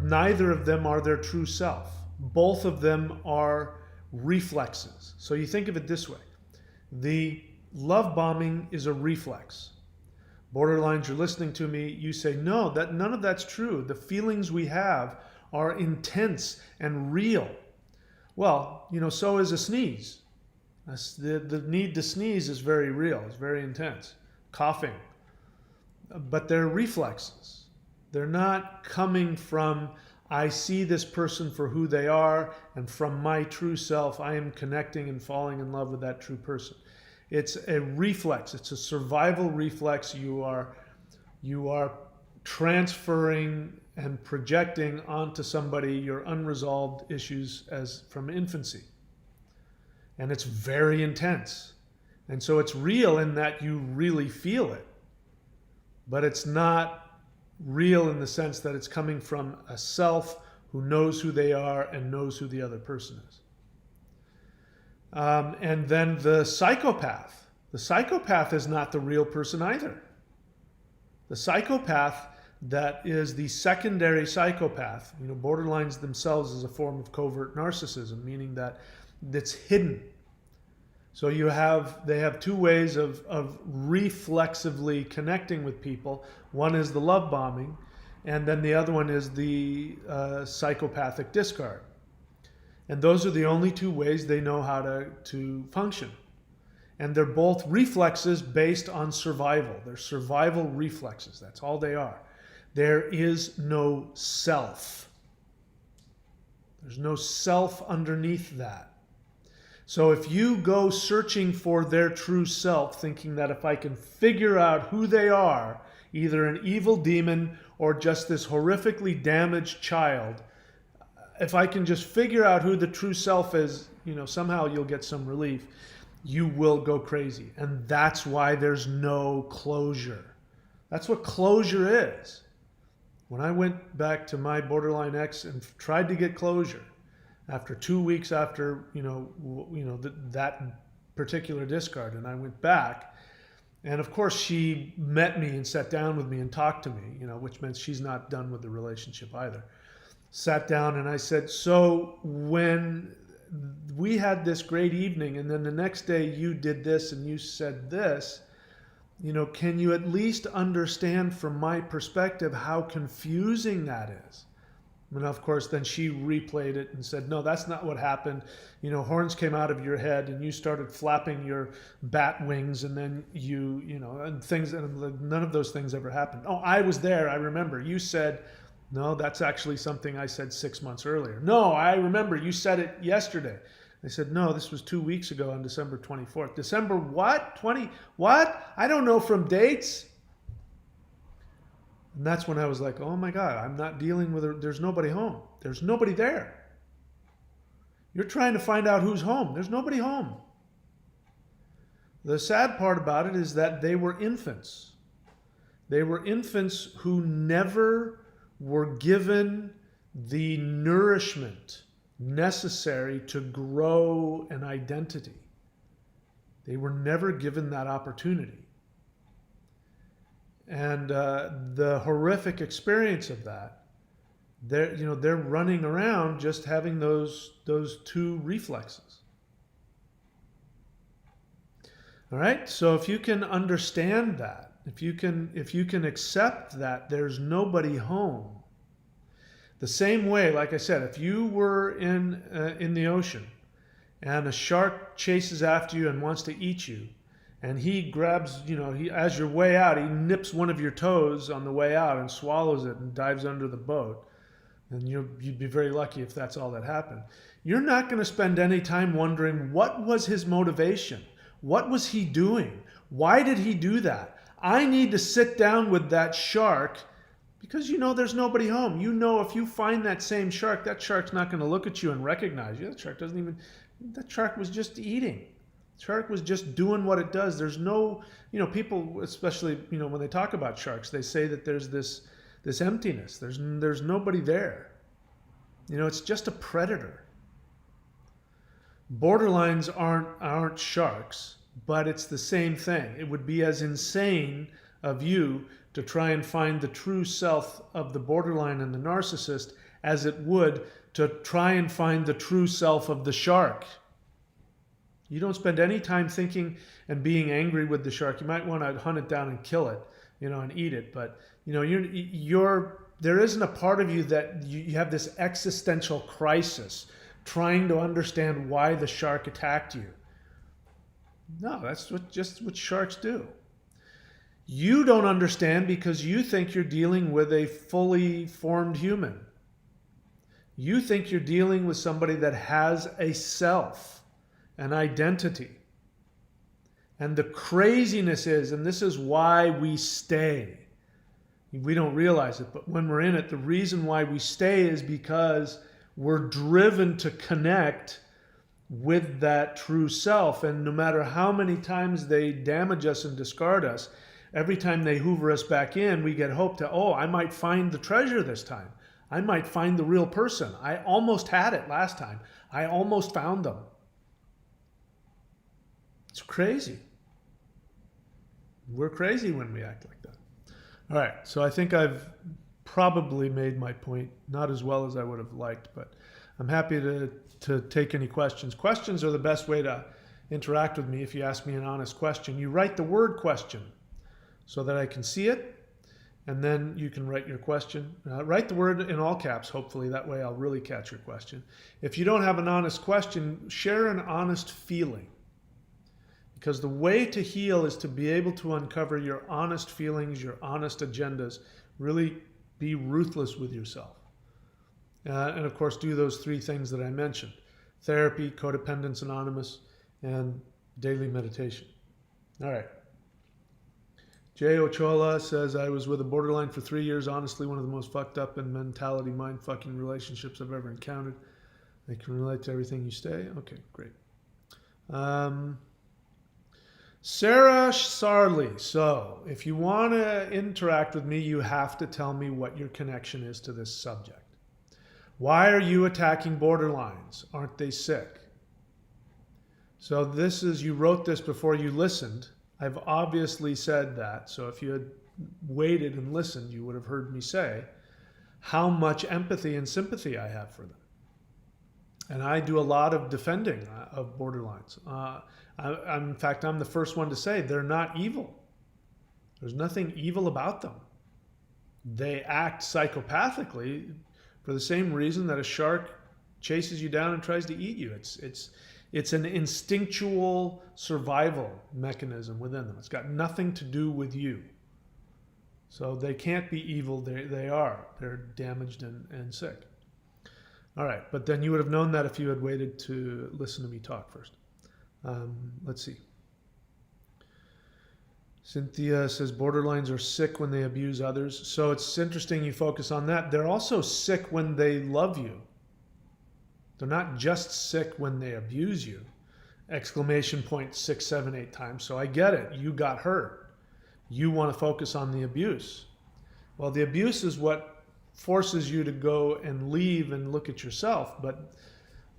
Speaker 1: neither of them are their true self. Both of them are reflexes. So you think of it this way: the love bombing is a reflex. Borderlines, you're listening to me, you say, no, none of that's true. The feelings we have are intense and real. Well, so is a sneeze. The need to sneeze is very real. It's very intense. Coughing. But they're reflexes. They're not coming from, I see this person for who they are, and from my true self, I am connecting and falling in love with that true person. It's a reflex. It's a survival reflex. You are transferring and projecting onto somebody your unresolved issues as from infancy. And it's very intense. And so it's real in that you really feel it. But it's not real in the sense that it's coming from a self who knows who they are and knows who the other person is. And then the psychopath. The psychopath is not the real person either. The psychopath that is the secondary psychopath, borderlines themselves is a form of covert narcissism, meaning that it's hidden. So they have two ways of reflexively connecting with people. One is the love bombing, and then the other one is the psychopathic discard. And those are the only two ways they know how to function. And they're both reflexes based on survival. They're survival reflexes. That's all they are. There is no self. There's no self underneath that. So if you go searching for their true self, thinking that if I can figure out who they are, either an evil demon or just this horrifically damaged child, if I can just figure out who the true self is, somehow you'll get some relief, you will go crazy. And that's why there's no closure. That's what closure is. When I went back to my borderline ex and tried to get closure, after 2 weeks after that particular discard, and I went back, and of course she met me and sat down with me and talked to me, which meant she's not done with the relationship either. Sat down and I said, so when we had this great evening and then the next day you did this and you said this, can you at least understand from my perspective how confusing that is? And of course, then she replayed it and said, no, that's not what happened. Horns came out of your head and you started flapping your bat wings and then and things, and none of those things ever happened. Oh, I was there. I remember. You said, no, that's actually something I said 6 months earlier. No, I remember. You said it yesterday. I said, no, this was 2 weeks ago on December 24th. December what? 20? What? I don't know from dates. And that's when I was like, oh my God, I'm not dealing with her. There's nobody home. There's nobody there. You're trying to find out who's home. There's nobody home. The sad part about it is that they were infants. They were infants who never were given the nourishment necessary to grow an identity. They were never given that opportunity. And the horrific experience of that, they're running around just having those two reflexes. All right. So if you can understand that, if you can accept that there's nobody home, the same way, like I said, if you were in the ocean and a shark chases after you and wants to eat you, and he grabs, as you're way out, he nips one of your toes on the way out and swallows it and dives under the boat. And you'd be very lucky if that's all that happened. You're not going to spend any time wondering what was his motivation? What was he doing? Why did he do that? I need to sit down with that shark because there's nobody home. If you find that same shark, that shark's not going to look at you and recognize you. That shark was just eating. Shark was just doing what it does. There's no, people, especially, when they talk about sharks, they say that there's this emptiness. There's nobody there. It's just a predator. Borderlines aren't sharks, but it's the same thing. It would be as insane of you to try and find the true self of the borderline and the narcissist as it would to try and find the true self of the shark. You don't spend any time thinking and being angry with the shark. You might want to hunt it down and kill it, and eat it. But there isn't a part of you that you have this existential crisis trying to understand why the shark attacked you. No, that's just what sharks do. You don't understand because you think you're dealing with a fully formed human. You think you're dealing with somebody that has a self, an identity. And the craziness is, and this is why we stay. We don't realize it, but when we're in it, the reason why we stay is because we're driven to connect with that true self. And no matter how many times they damage us and discard us, every time they hoover us back in, we get hope to, oh, I might find the treasure this time. I might find the real person. I almost had it last time. I almost found them. It's crazy. We're crazy when we act like that. All right, so I think I've probably made my point, not as well as I would have liked, but I'm happy to take any questions. Questions are the best way to interact with me if you ask me an honest question. You write the word question so that I can see it, and then you can write your question. Write the word in all caps, hopefully. That way I'll really catch your question. If you don't have an honest question, share an honest feeling. Because the way to heal is to be able to uncover your honest feelings, your honest agendas, really be ruthless with yourself. And of course, do those three things that I mentioned: therapy, Codependence Anonymous, and daily meditation. All right. Jay Ochola says, I was with a borderline for 3 years. Honestly, one of the most fucked up and mentality mind-fucking relationships I've ever encountered. I can relate to everything you say. Okay, great. Sarah Sarley. So, if you want to interact with me, you have to tell me what your connection is to this subject. Why are you attacking borderlines? Aren't they sick? So this is, you wrote this before you listened. I've obviously said that. So if you had waited and listened, you would have heard me say how much empathy and sympathy I have for them. And I do a lot of defending of borderlines. In fact, I'm the first one to say they're not evil. There's nothing evil about them. They act psychopathically for the same reason that a shark chases you down and tries to eat you. It's an instinctual survival mechanism within them. It's got nothing to do with you. So they can't be evil. They are. They're damaged and sick. All right, but then you would have known that if you had waited to listen to me talk first. Let's see. Cynthia says borderlines are sick when they abuse others. So it's interesting you focus on that. They're also sick when they love you. They're not just sick when they abuse you. Exclamation point 6, 7, 8 times. So I get it. You got hurt. You want to focus on the abuse. Well, the abuse is what forces you to go and leave and look at yourself. But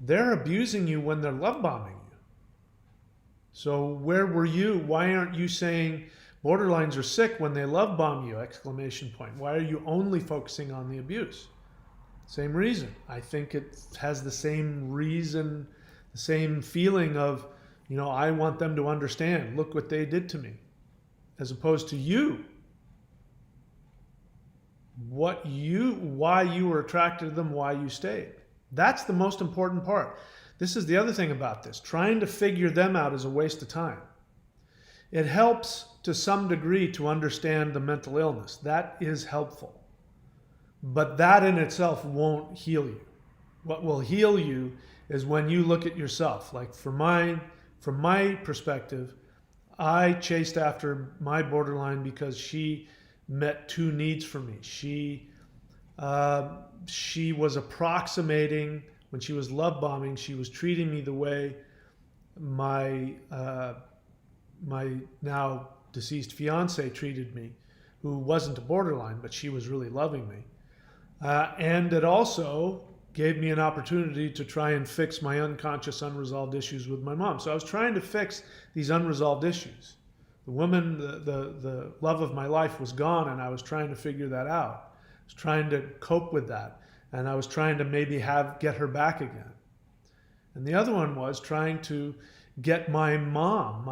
Speaker 1: they're abusing you when they're love bombing you. So where were you? Why aren't you saying borderlines are sick when they love bomb you? Exclamation point. Why are you only focusing on the abuse? Same reason. I think it has the same reason, the same feeling of, I want them to understand. Look what they did to me. As opposed to you. Why you were attracted to them, why you stayed. That's the most important part. This is the other thing about this. Trying to figure them out is a waste of time. It helps to some degree to understand the mental illness. That is helpful. But that in itself won't heal you. What will heal you is when you look at yourself. Like from my perspective, I chased after my borderline because she met two needs for me. She was approximating, when she was love bombing, she was treating me the way my now deceased fiance treated me, who wasn't a borderline, but she was really loving me. And it also gave me an opportunity to try and fix my unconscious, unresolved issues with my mom. So I was trying to fix these unresolved issues. The woman, the love of my life was gone, and I was trying to figure that out. I was trying to cope with that, and I was trying to maybe get her back again. And the other one was trying to get my mom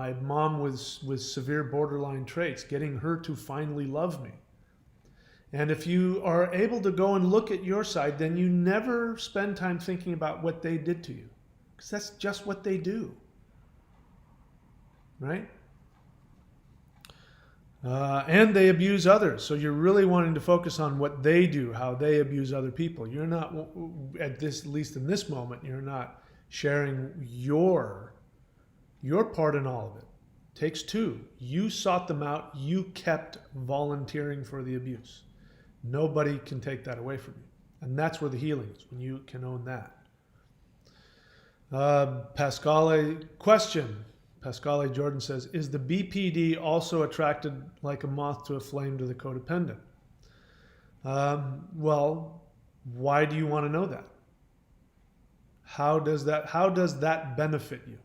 Speaker 1: with severe borderline traits, getting her to finally love me. And if you are able to go and look at your side, then you never spend time thinking about what they did to you, because that's just what they do. right? And they abuse others. So you're really wanting to focus on what they do, how they abuse other people. You're not, at least in this moment, you're not sharing your part in all of it. Takes two. You sought them out. You kept volunteering for the abuse. Nobody can take that away from you. And that's where the healing is, when you can own that. Pascale question. Pascale Jordan says, is the BPD also attracted like a moth to a flame to the codependent? Well, why do you want to know that? How does that benefit you?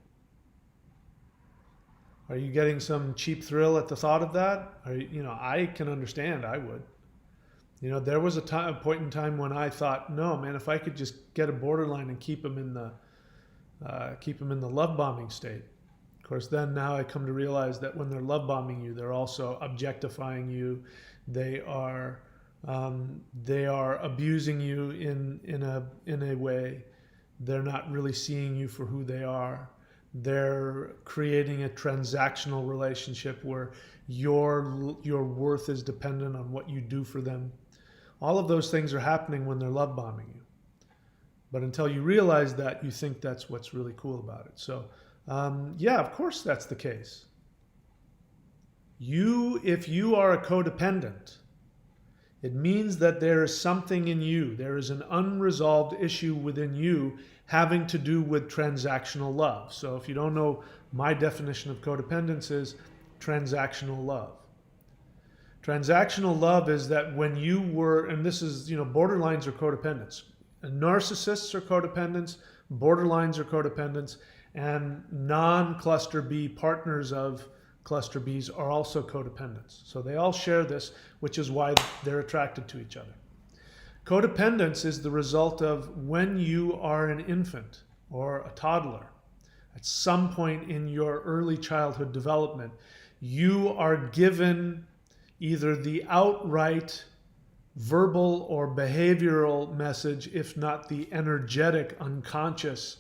Speaker 1: Are you getting some cheap thrill at the thought of that? I can understand. I would. There was a point in time when I thought, no, man, if I could just get a borderline and keep them in the love bombing state. Of course, then now I come to realize that when they're love bombing you, they're also objectifying you. They are abusing you in a way. They're not really seeing you for who they are. They're creating a transactional relationship where your worth is dependent on what you do for them. All of those things are happening when they're love bombing you. But until you realize that, you think that's what's really cool about it. So, yeah, of course that's the case. If you are a codependent, it means that there is something in you. There is an unresolved issue within you having to do with transactional love. So if you don't know, my definition of codependence is transactional love. Transactional love is that when you were, and this is, borderlines are codependents. Narcissists are codependents, borderlines are codependents, and non-cluster B partners of cluster Bs are also codependents. So they all share this, which is why they're attracted to each other. Codependence is the result of when you are an infant or a toddler. At some point in your early childhood development, you are given either the outright verbal or behavioral message, if not the energetic, unconscious,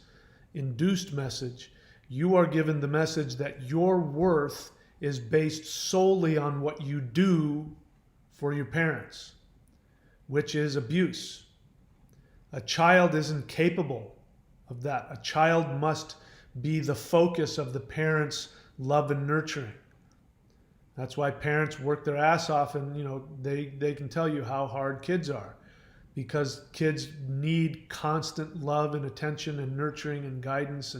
Speaker 1: induced message. You are given the message that your worth is based solely on what you do for your parents, which is abuse. A child isn't capable of that. A child must be the focus of the parents' love and nurturing. That's why parents work their ass off, and they can tell you how hard kids are, because kids need constant love and attention and nurturing and guidance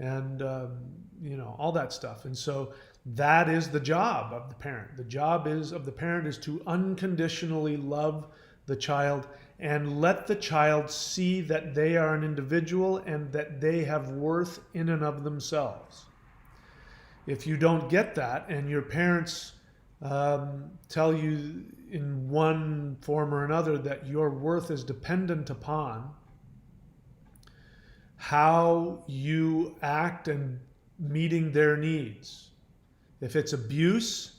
Speaker 1: and all that stuff. And so that is the job of the parent. The job of the parent is to unconditionally love the child and let the child see that they are an individual and that they have worth in and of themselves. If you don't get that and your parents tell you in one form or another that your worth is dependent upon how you act and meeting their needs. If it's abuse,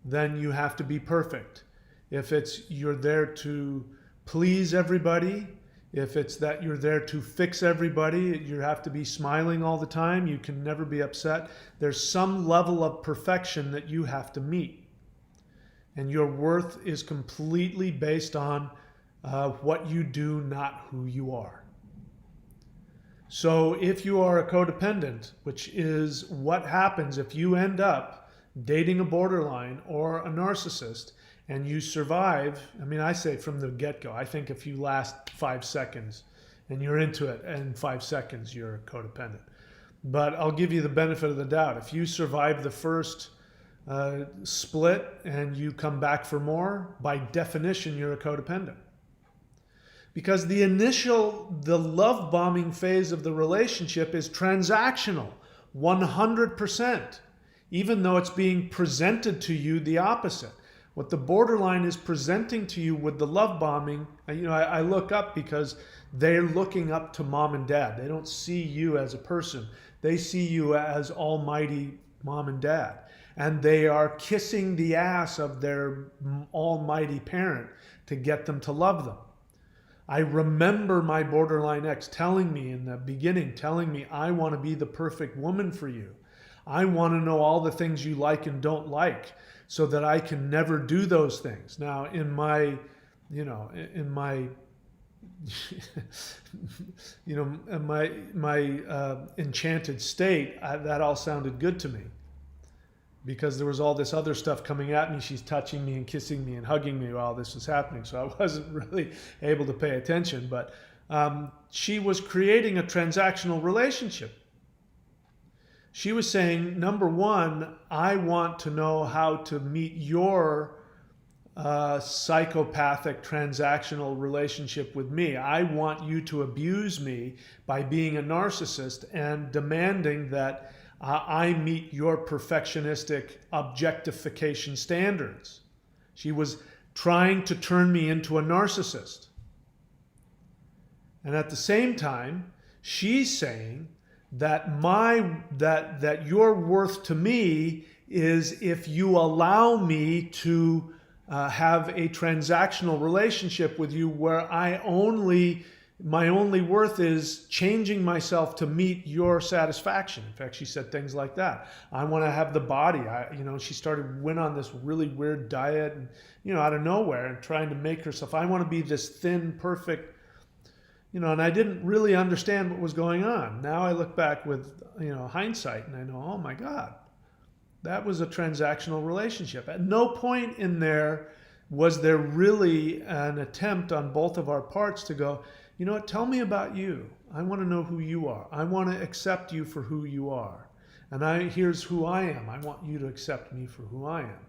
Speaker 1: then you have to be perfect. If it's you're there to please everybody, if it's that you're there to fix everybody, you have to be smiling all the time, you can never be upset. There's some level of perfection that you have to meet. And your worth is completely based on what you do, not who you are. So if you are a codependent, which is what happens if you end up dating a borderline or a narcissist, and you survive, I say from the get-go, I think if you last 5 seconds and you're into it, in 5 seconds you're codependent. But I'll give you the benefit of the doubt. If you survive the first split and you come back for more, by definition you're a codependent. Because the love bombing phase of the relationship is transactional, 100%, even though it's being presented to you the opposite. What the borderline is presenting to you with the love bombing, I look up because they're looking up to mom and dad. They don't see you as a person. They see you as almighty mom and dad. And they are kissing the ass of their almighty parent to get them to love them. I remember my borderline ex telling me in the beginning, I want to be the perfect woman for you. I want to know all the things you like and don't like so that I can never do those things. Now, in my, in my in my enchanted state, that all sounded good to me because there was all this other stuff coming at me. She's touching me and kissing me and hugging me while this was happening, so I wasn't really able to pay attention. But she was creating a transactional relationship. She was saying, number one, I want to know how to meet your psychopathic transactional relationship with me. I want you to abuse me by being a narcissist and demanding that I meet your perfectionistic objectification standards. She was trying to turn me into a narcissist. And at the same time, she's saying that that your worth to me is if you allow me to have a transactional relationship with you where my only worth is changing myself to meet your satisfaction. In fact, she said things like that. I want to have the body. She went on this really weird diet and, out of nowhere and trying to make herself, I want to be this thin, perfect, and I didn't really understand what was going on. Now I look back with, hindsight and I know, oh my God, that was a transactional relationship. At no point in there was there really an attempt on both of our parts to go, tell me about you. I want to know who you are. I want to accept you for who you are. And here's who I am. I want you to accept me for who I am.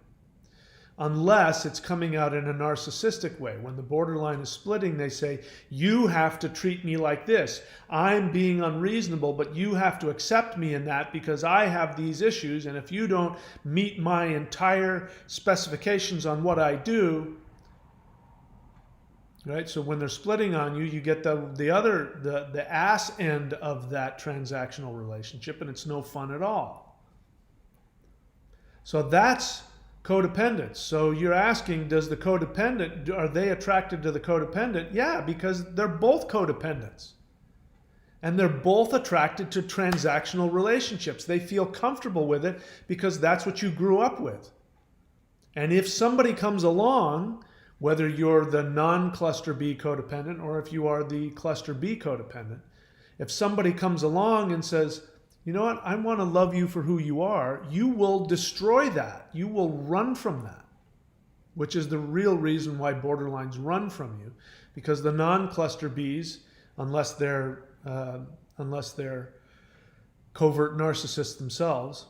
Speaker 1: Unless it's coming out in a narcissistic way. When the borderline is splitting, they say, you have to treat me like this. I'm being unreasonable, but you have to accept me in that because I have these issues, and if you don't meet my entire specifications on what I do, right? So when they're splitting on you, you get the ass end of that transactional relationship, and it's no fun at all. So that's codependence. So you're asking, does the codependent, are they attracted to the codependent? Yeah, because they're both codependents. And they're both attracted to transactional relationships. They feel comfortable with it because that's what you grew up with. And if somebody comes along, whether you're the non-cluster B codependent or if you are the cluster B codependent, if somebody comes along and says, you know what, I want to love you for who you are, you will destroy that. You will run from that, which is the real reason why borderlines run from you, because the non-cluster Bs, unless they're covert narcissists themselves,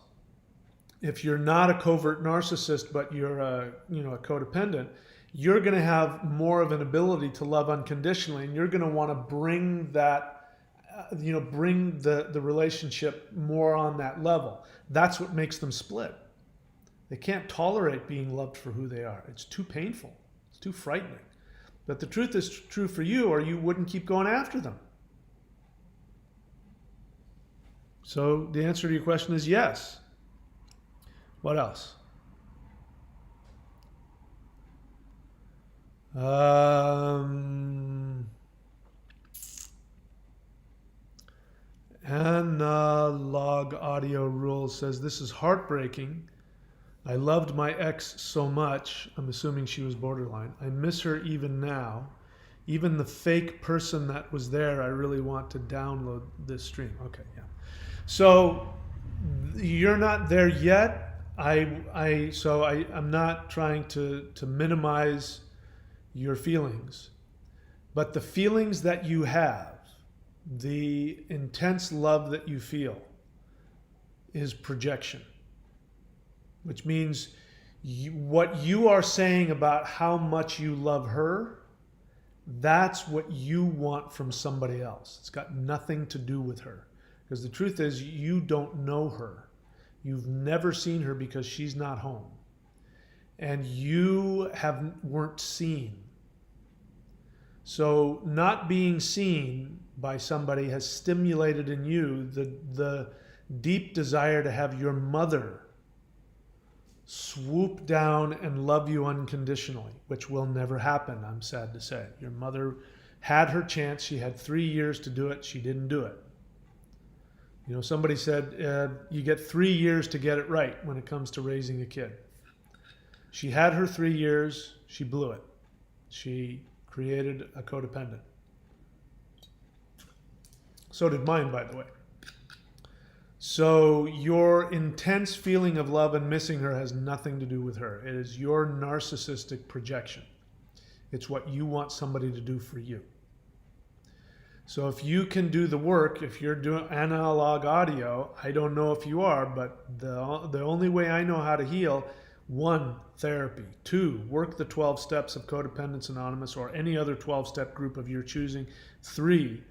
Speaker 1: if you're not a covert narcissist but you're a codependent, you're going to have more of an ability to love unconditionally, and you're going to want to bring that bring the relationship more on that level. That's what makes them split. They can't tolerate being loved for who they are. It's too painful. It's too frightening. But the truth is true for you, or you wouldn't keep going after them. So the answer to your question is yes. What else? Analog Audio Rules says, this is heartbreaking. I loved my ex so much. I'm assuming she was borderline. I miss her even now. Even the fake person that was there, I really want to download this stream. Okay, yeah. So you're not there yet. I'm not trying to minimize your feelings. But the feelings that you have, the intense love that you feel, is projection, which means what you are saying about how much you love her, that's what you want from somebody else. It's got nothing to do with her, because the truth is you don't know her. You've never seen her because she's not home, and you weren't seen. So not being seen by somebody has stimulated in you the deep desire to have your mother swoop down and love you unconditionally, which will never happen, I'm sad to say. Your mother had her chance. She had 3 years to do it. She didn't do it. You know, somebody said you get 3 years to get it right when it comes to raising a kid. She had her 3 years, she blew it. She created a codependent. So did mine, by the way. So your intense feeling of love and missing her has nothing to do with her. It is your narcissistic projection. It's what you want somebody to do for you. So if you can do the work, if you're doing analog audio, I don't know if you are, but the only way I know how to heal, 1, therapy. 2, work the 12 steps of Codependence Anonymous or any other 12-step group of your choosing. 3,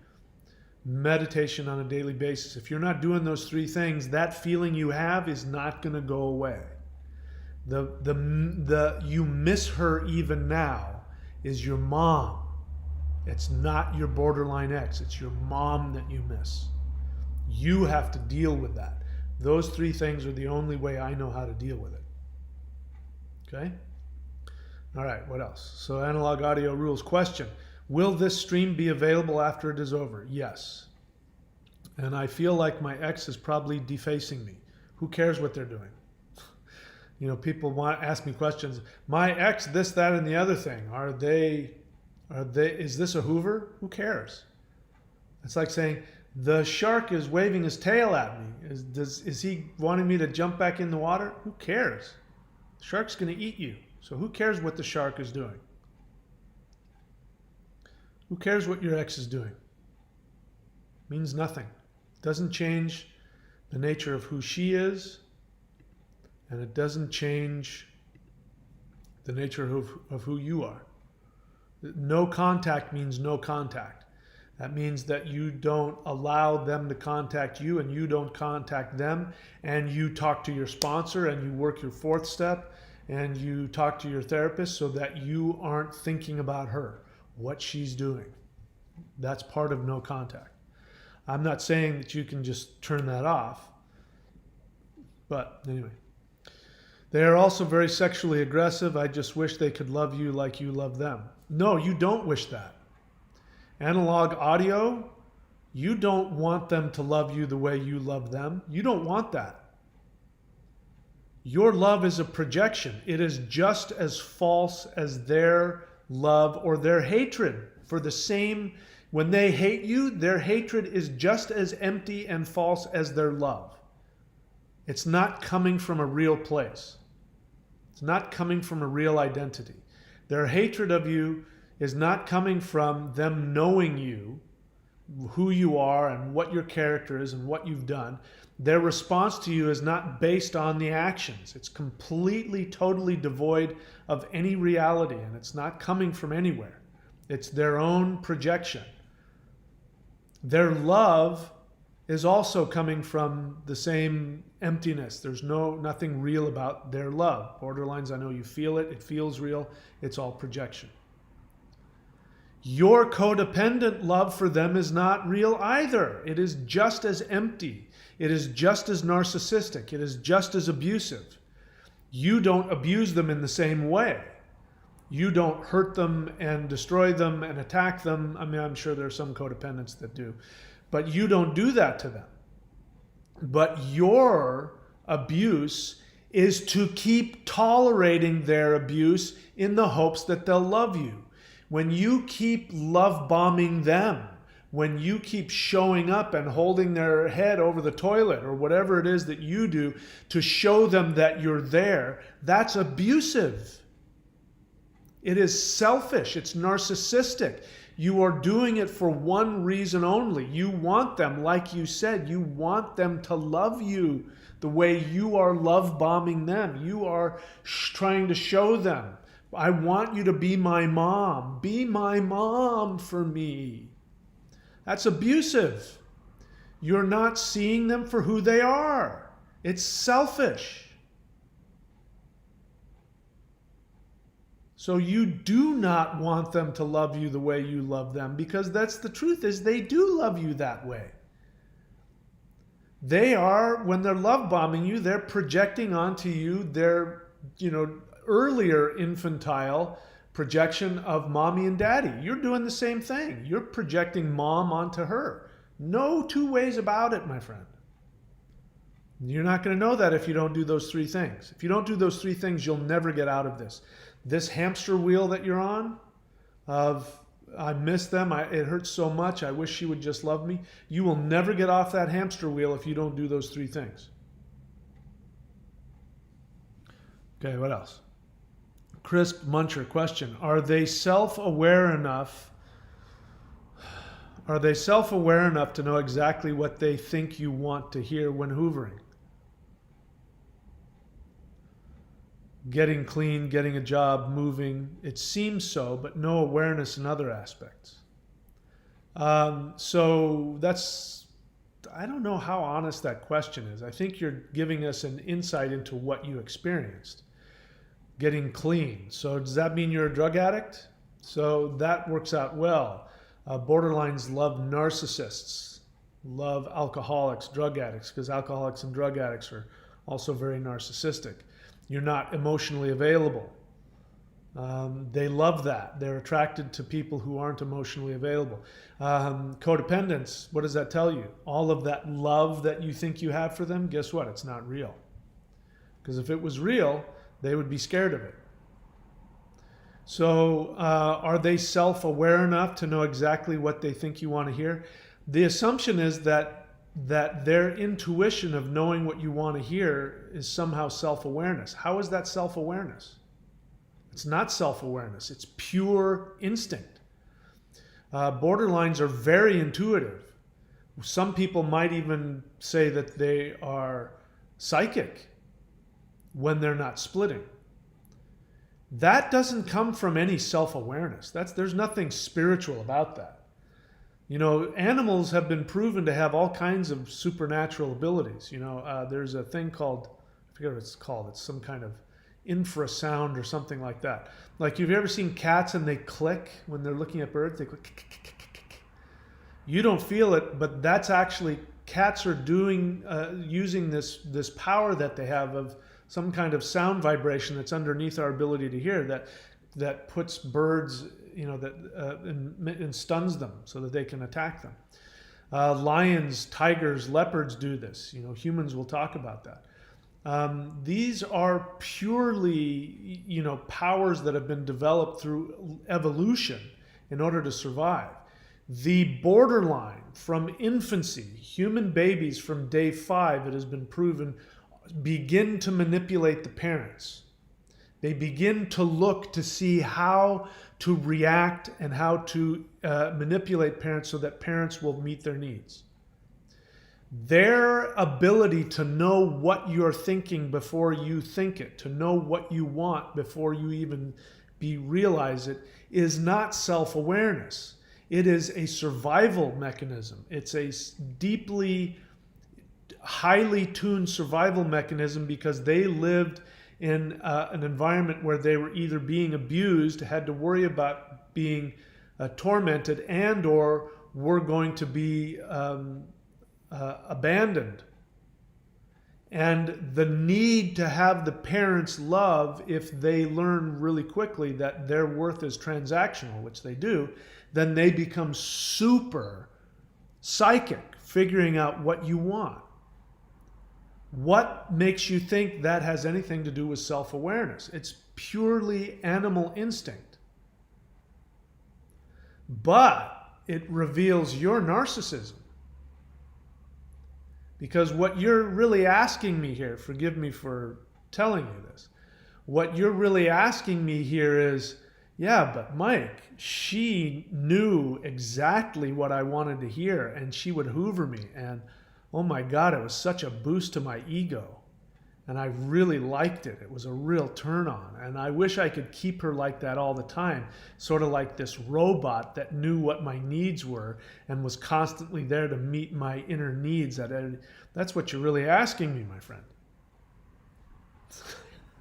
Speaker 1: meditation on a daily basis. If you're not doing those 3 things, that feeling you have is not going to go away. The you miss her even now is your mom. It's not your borderline ex. It's your mom that you miss. You have to deal with that. Those 3 things are the only way I know how to deal with it. Okay? All right, what else? So analog audio rules. Question. Will this stream be available after it is over? Yes. And I feel like my ex is probably defacing me. Who cares what they're doing? You know, people ask me questions. My ex, this, that, and the other thing. Is this a Hoover? Who cares? It's like saying, the shark is waving his tail at me. Is he wanting me to jump back in the water? Who cares? The shark's going to eat you. So who cares what the shark is doing? Who cares what your ex is doing? Means nothing. Doesn't change the nature of who she is, and it doesn't change the nature of who you are. No contact means no contact. That means that you don't allow them to contact you and you don't contact them, and you talk to your sponsor and you work your 4th step and you talk to your therapist so that you aren't thinking about her, what she's doing. That's part of no contact. I'm not saying that you can just turn that off, but anyway. They are also very sexually aggressive. I just wish they could love you like you love them. No, you don't wish that. Analog audio, you don't want them to love you the way you love them. You don't want that. Your love is a projection. It is just as false as their love or their hatred for the same. When they hate you, their hatred is just as empty and false as their love. It's not coming from a real place. It's not coming from a real identity. Their hatred of you is not coming from them knowing you, who you are and what your character is and what you've done. Their response to you is not based on the actions. It's completely, totally devoid of any reality, and it's not coming from anywhere. It's their own projection. Their love is also coming from the same emptiness. There's nothing real about their love. Borderlines, I know you feel it. It feels real. It's all projection. Your codependent love for them is not real either. It is just as empty. It is just as narcissistic. It is just as abusive. You don't abuse them in the same way. You don't hurt them and destroy them and attack them. I mean, I'm sure there are some codependents that do. But you don't do that to them. But your abuse is to keep tolerating their abuse in the hopes that they'll love you. When you keep love bombing them, when you keep showing up and holding their head over the toilet or whatever it is that you do to show them that you're there, that's abusive. It is selfish. It's narcissistic. You are doing it for one reason only. You want them, like you said, you want them to love you the way you are love bombing them. You are trying to show them, I want you to be my mom. Be my mom for me. That's abusive. You're not seeing them for who they are. It's selfish. So you do not want them to love you the way you love them, because that's the truth, is they do love you that way. They are, when they're love bombing you, they're projecting onto you their, earlier infantile projection of mommy and daddy. You're doing the same thing. You're projecting mom onto her. No two ways about it, my friend. You're not going to know that if you don't do those three things. If you don't do those three things, you'll never get out of this. This hamster wheel that you're on of I miss them, it hurts so much, I wish she would just love me. You will never get off that hamster wheel if you don't do those three things. Okay, what else? Crisp Muncher question. Are they self-aware enough to know exactly what they think you want to hear when hoovering? Getting clean, getting a job, moving. It seems so, but no awareness in other aspects. So that's, I don't know how honest that question is. I think you're giving us an insight into what you experienced. Getting clean. So does that mean you're a drug addict? So that works out well. Borderlines love narcissists, love alcoholics, drug addicts, because alcoholics and drug addicts are also very narcissistic. You're not emotionally available. They love that. They're attracted to people who aren't emotionally available. Codependence, what does that tell you? All of that love that you think you have for them, guess what? It's not real. Because if it was real, they would be scared of it. So are they self-aware enough to know exactly what they think you want to hear? The assumption is that their intuition of knowing what you want to hear is somehow self-awareness. How is that self-awareness? It's not self-awareness. It's pure instinct. Borderlines are very intuitive. Some people might even say that they are psychic when they're not splitting. That doesn't come from any self-awareness. There's nothing spiritual about that. You know, animals have been proven to have all kinds of supernatural abilities. You know, there's a thing called, I forget what it's called. It's some kind of infrasound or something like that. Like, have you ever seen cats and they click when they're looking at birds? They click. You don't feel it, but that's actually, cats are doing, using this power that they have of some kind of sound vibration that's underneath our ability to hear that puts birds, you know, and stuns them so that they can attack them. Lions, tigers, leopards do this. You know, humans will talk about that. These are purely, you know, powers that have been developed through evolution in order to survive. The borderline from infancy, human babies from day 5, it has been proven, begin to manipulate the parents. They begin to look to see how to react and how to manipulate parents so that parents will meet their needs. Their ability to know what you're thinking before you think it, to know what you want before you even realize it, is not self-awareness. It is a survival mechanism. It's a deeply, highly tuned survival mechanism because they lived in an environment where they were either being abused, had to worry about being tormented, and or were going to be abandoned. And the need to have the parents' love, if they learn really quickly that their worth is transactional, which they do, then they become super psychic, figuring out what you want. What makes you think that has anything to do with self-awareness? It's purely animal instinct. But it reveals your narcissism. Because what you're really asking me here, forgive me for telling you this, what you're really asking me here is, yeah, but Mike, she knew exactly what I wanted to hear, and she would hoover me, and oh my God, it was such a boost to my ego. And I really liked it. It was a real turn on. And I wish I could keep her like that all the time. Sort of like this robot that knew what my needs were and was constantly there to meet my inner needs. That's what you're really asking me, my friend.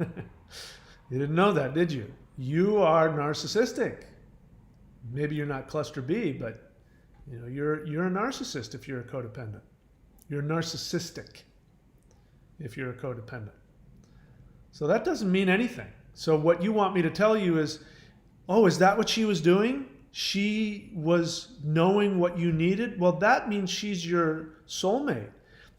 Speaker 1: You didn't know that, did you? You are narcissistic. Maybe you're not cluster B, but you know, you're a narcissist if you're a codependent. You're narcissistic if you're a codependent. So that doesn't mean anything. So what you want me to tell you is, oh, is that what she was doing? She was knowing what you needed? Well, that means she's your soulmate.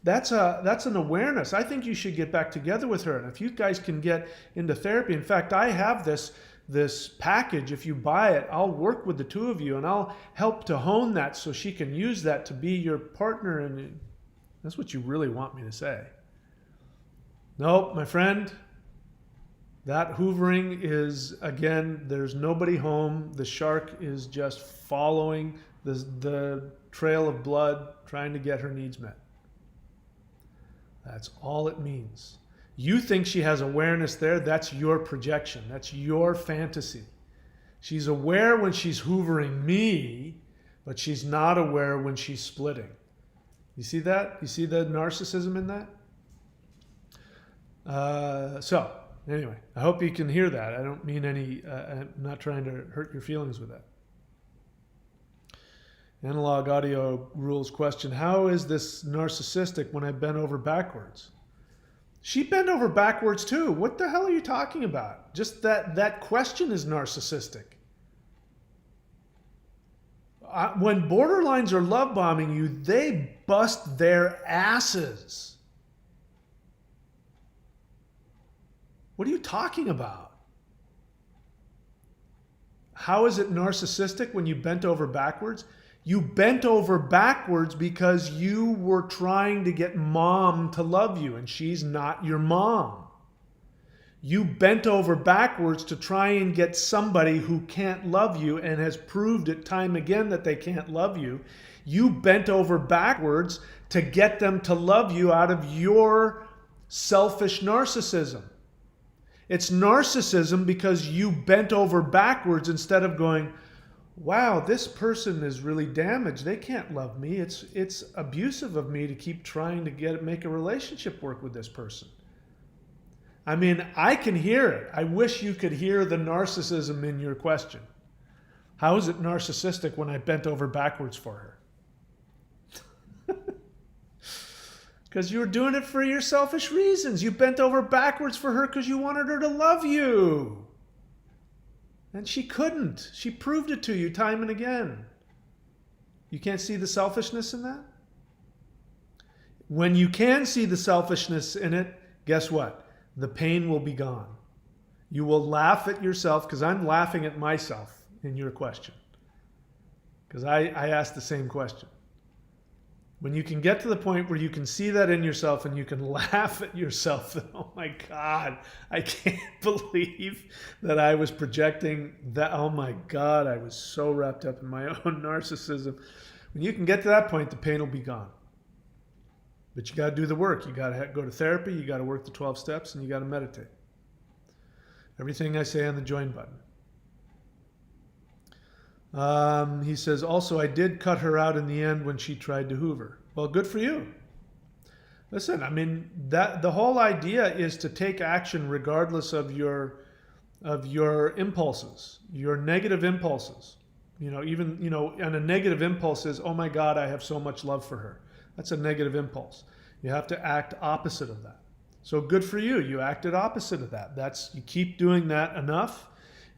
Speaker 1: That's an awareness. I think you should get back together with her. And if you guys can get into therapy, in fact, I have this package. If you buy it, I'll work with the two of you and I'll help to hone that so she can use that to be your partner. And that's what you really want me to say. Nope, my friend. That hoovering is, again, there's nobody home. The shark is just following the trail of blood, trying to get her needs met. That's all it means. You think she has awareness there. That's your projection. That's your fantasy. She's aware when she's hoovering me, but she's not aware when she's splitting. You see that? You see the narcissism in that? So, anyway, I hope you can hear that. I don't mean any, I'm not trying to hurt your feelings with that. Analog audio rules question. How is this narcissistic when I bend over backwards? She bent over backwards too. What the hell are you talking about? Just that question is narcissistic. When borderlines are love bombing you, they bust their asses. What are you talking about? How is it narcissistic when you bent over backwards? You bent over backwards because you were trying to get mom to love you, and she's not your mom. You bent over backwards to try and get somebody who can't love you and has proved it time again that they can't love you. You bent over backwards to get them to love you out of your selfish narcissism. It's narcissism because you bent over backwards instead of going, wow, this person is really damaged. They can't love me. It's abusive of me to keep trying to make a relationship work with this person. I mean, I can hear it. I wish you could hear the narcissism in your question. How is it narcissistic when I bent over backwards for her? Because you were doing it for your selfish reasons. You bent over backwards for her because you wanted her to love you. And she couldn't. She proved it to you time and again. You can't see the selfishness in that? When you can see the selfishness in it, guess what? The pain will be gone. You will laugh at yourself, because I'm laughing at myself in your question. Because I asked the same question. When you can get to the point where you can see that in yourself and you can laugh at yourself, oh my God, I can't believe that I was projecting that. Oh my God, I was so wrapped up in my own narcissism. When you can get to that point, the pain will be gone. But you got to do the work. You got to go to therapy, you got to work the 12 steps, and you got to meditate. Everything I say on the join button. He says, also, I did cut her out in the end when she tried to hoover. Well, good for you. Listen, I mean, the whole idea is to take action regardless of your impulses, your negative impulses. And a negative impulse is, oh my God, I have so much love for her. That's a negative impulse. You have to act opposite of that. So good for you. You acted opposite of that. You keep doing that enough.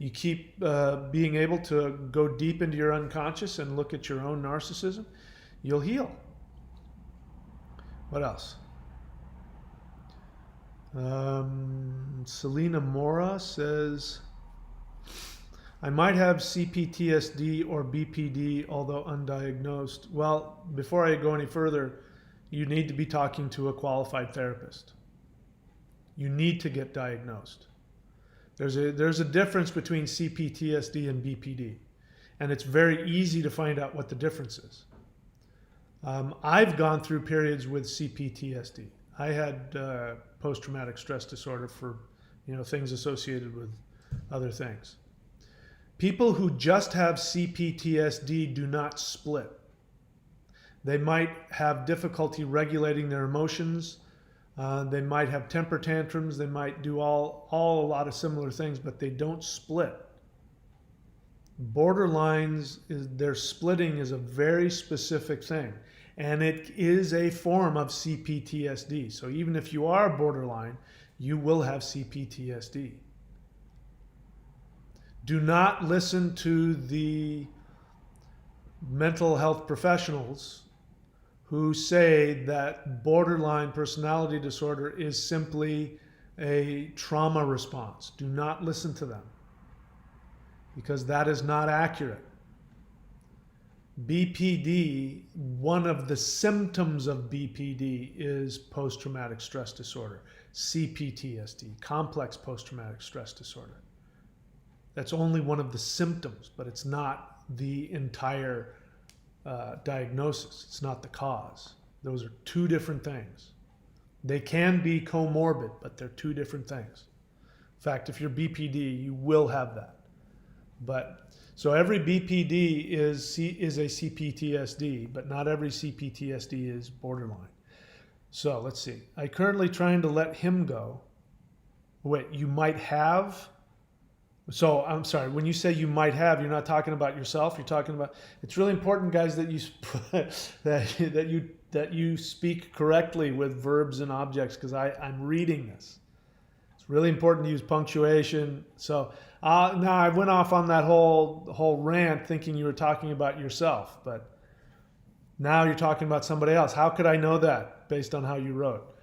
Speaker 1: You keep being able to go deep into your unconscious and look at your own narcissism. You'll heal. What else? Selena Mora says, I might have CPTSD or BPD, although undiagnosed. Well, before I go any further, you need to be talking to a qualified therapist. You need to get diagnosed. There's a difference between CPTSD and BPD, and it's very easy to find out what the difference is. I've gone through periods with CPTSD. I had post-traumatic stress disorder for things associated with other things. People who just have CPTSD do not split. They might have difficulty regulating their emotions. They might have temper tantrums. They might do all a lot of similar things, but they don't split. Borderlines, their splitting is a very specific thing, and it is a form of CPTSD. So even if you are borderline, you will have CPTSD. Do not listen to the mental health professionals who say that borderline personality disorder is simply a trauma response. Do not listen to them, because that is not accurate. BPD, one of the symptoms of BPD is post-traumatic stress disorder, CPTSD, complex post-traumatic stress disorder. That's only one of the symptoms, but it's not the entire diagnosis. It's not the cause. Those are two different things. They can be comorbid, but they're two different things. In fact, if you're BPD, you will have that. But so every BPD is a CPTSD, but not every CPTSD is borderline. So let's see. I'm currently trying to let him go. Wait, you might have? So I'm sorry, when you say you might have, you're not talking about yourself. You're talking about, it's really important, guys, that you that you speak correctly with verbs and objects, because I'm reading this. It's really important to use punctuation. So now I went off on that whole rant thinking you were talking about yourself, but now you're talking about somebody else. How could I know that based on how you wrote?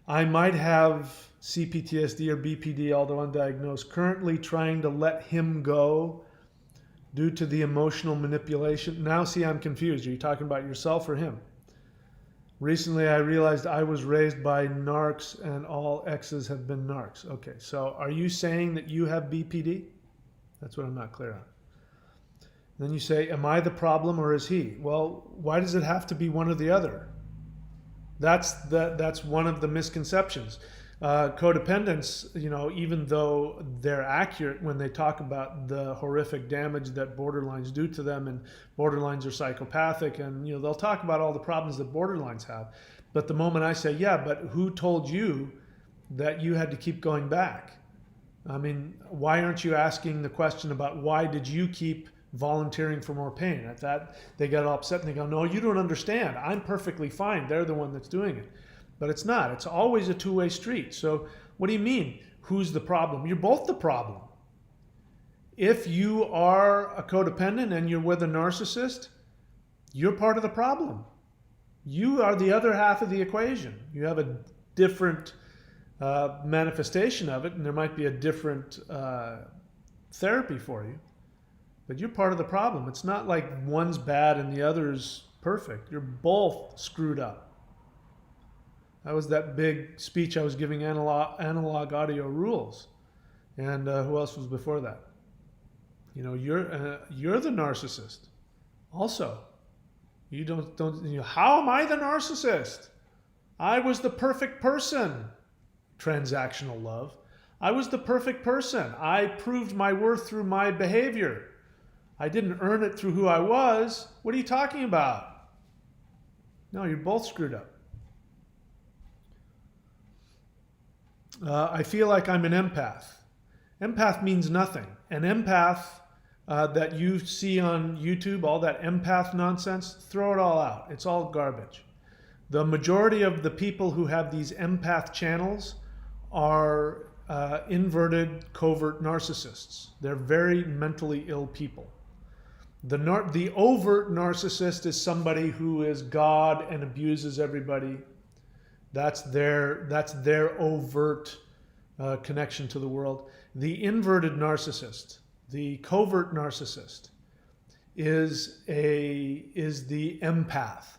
Speaker 1: I might have CPTSD or BPD, although undiagnosed, currently trying to let him go due to the emotional manipulation. Now see, I'm confused. Are you talking about yourself or him? Recently, I realized I was raised by narcs and all exes have been narcs. Okay, so are you saying that you have BPD? That's what I'm not clear on. Then you say, am I the problem or is he? Well, why does it have to be one or the other? That's one of the misconceptions. Codependents, even though they're accurate when they talk about the horrific damage that borderlines do to them, and borderlines are psychopathic, and they'll talk about all the problems that borderlines have. But the moment I say, yeah, but who told you that you had to keep going back? I mean, why aren't you asking the question about why did you keep volunteering for more pain? At that, they get all upset and they go, no, you don't understand. I'm perfectly fine. They're the one that's doing it. But it's not. It's always a two-way street. So what do you mean, who's the problem? You're both the problem. If you are a codependent and you're with a narcissist, you're part of the problem. You are the other half of the equation. You have a different manifestation of it, and there might be a different therapy for you. But you're part of the problem. It's not like one's bad and the other's perfect. You're both screwed up. That was that big speech I was giving, analog audio rules. And who else was before that? You're the narcissist. Also, you don't. How am I the narcissist? I was the perfect person. Transactional love. I was the perfect person. I proved my worth through my behavior. I didn't earn it through who I was. What are you talking about? No, you're both screwed up. I feel like I'm an empath. Empath means nothing. An empath that you see on YouTube, all that empath nonsense, throw it all out. It's all garbage. The majority of the people who have these empath channels are inverted covert narcissists. They're very mentally ill people. The overt narcissist is somebody who is God and abuses everybody. That's their overt connection to the world. The inverted narcissist, the covert narcissist, is the empath.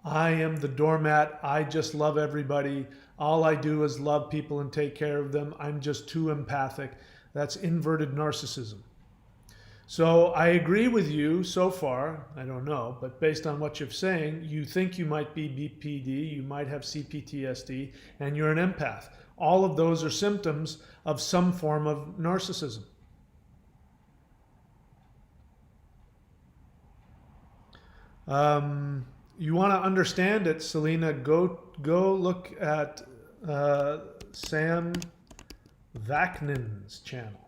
Speaker 1: I am the doormat. I just love everybody. All I do is love people and take care of them. I'm just too empathic. That's inverted narcissism. So I agree with you so far. I don't know, but based on what you're saying, you think you might be BPD, you might have CPTSD, and you're an empath. All of those are symptoms of some form of narcissism. You want to understand it, Selena, go look at Sam Vaknin's channel.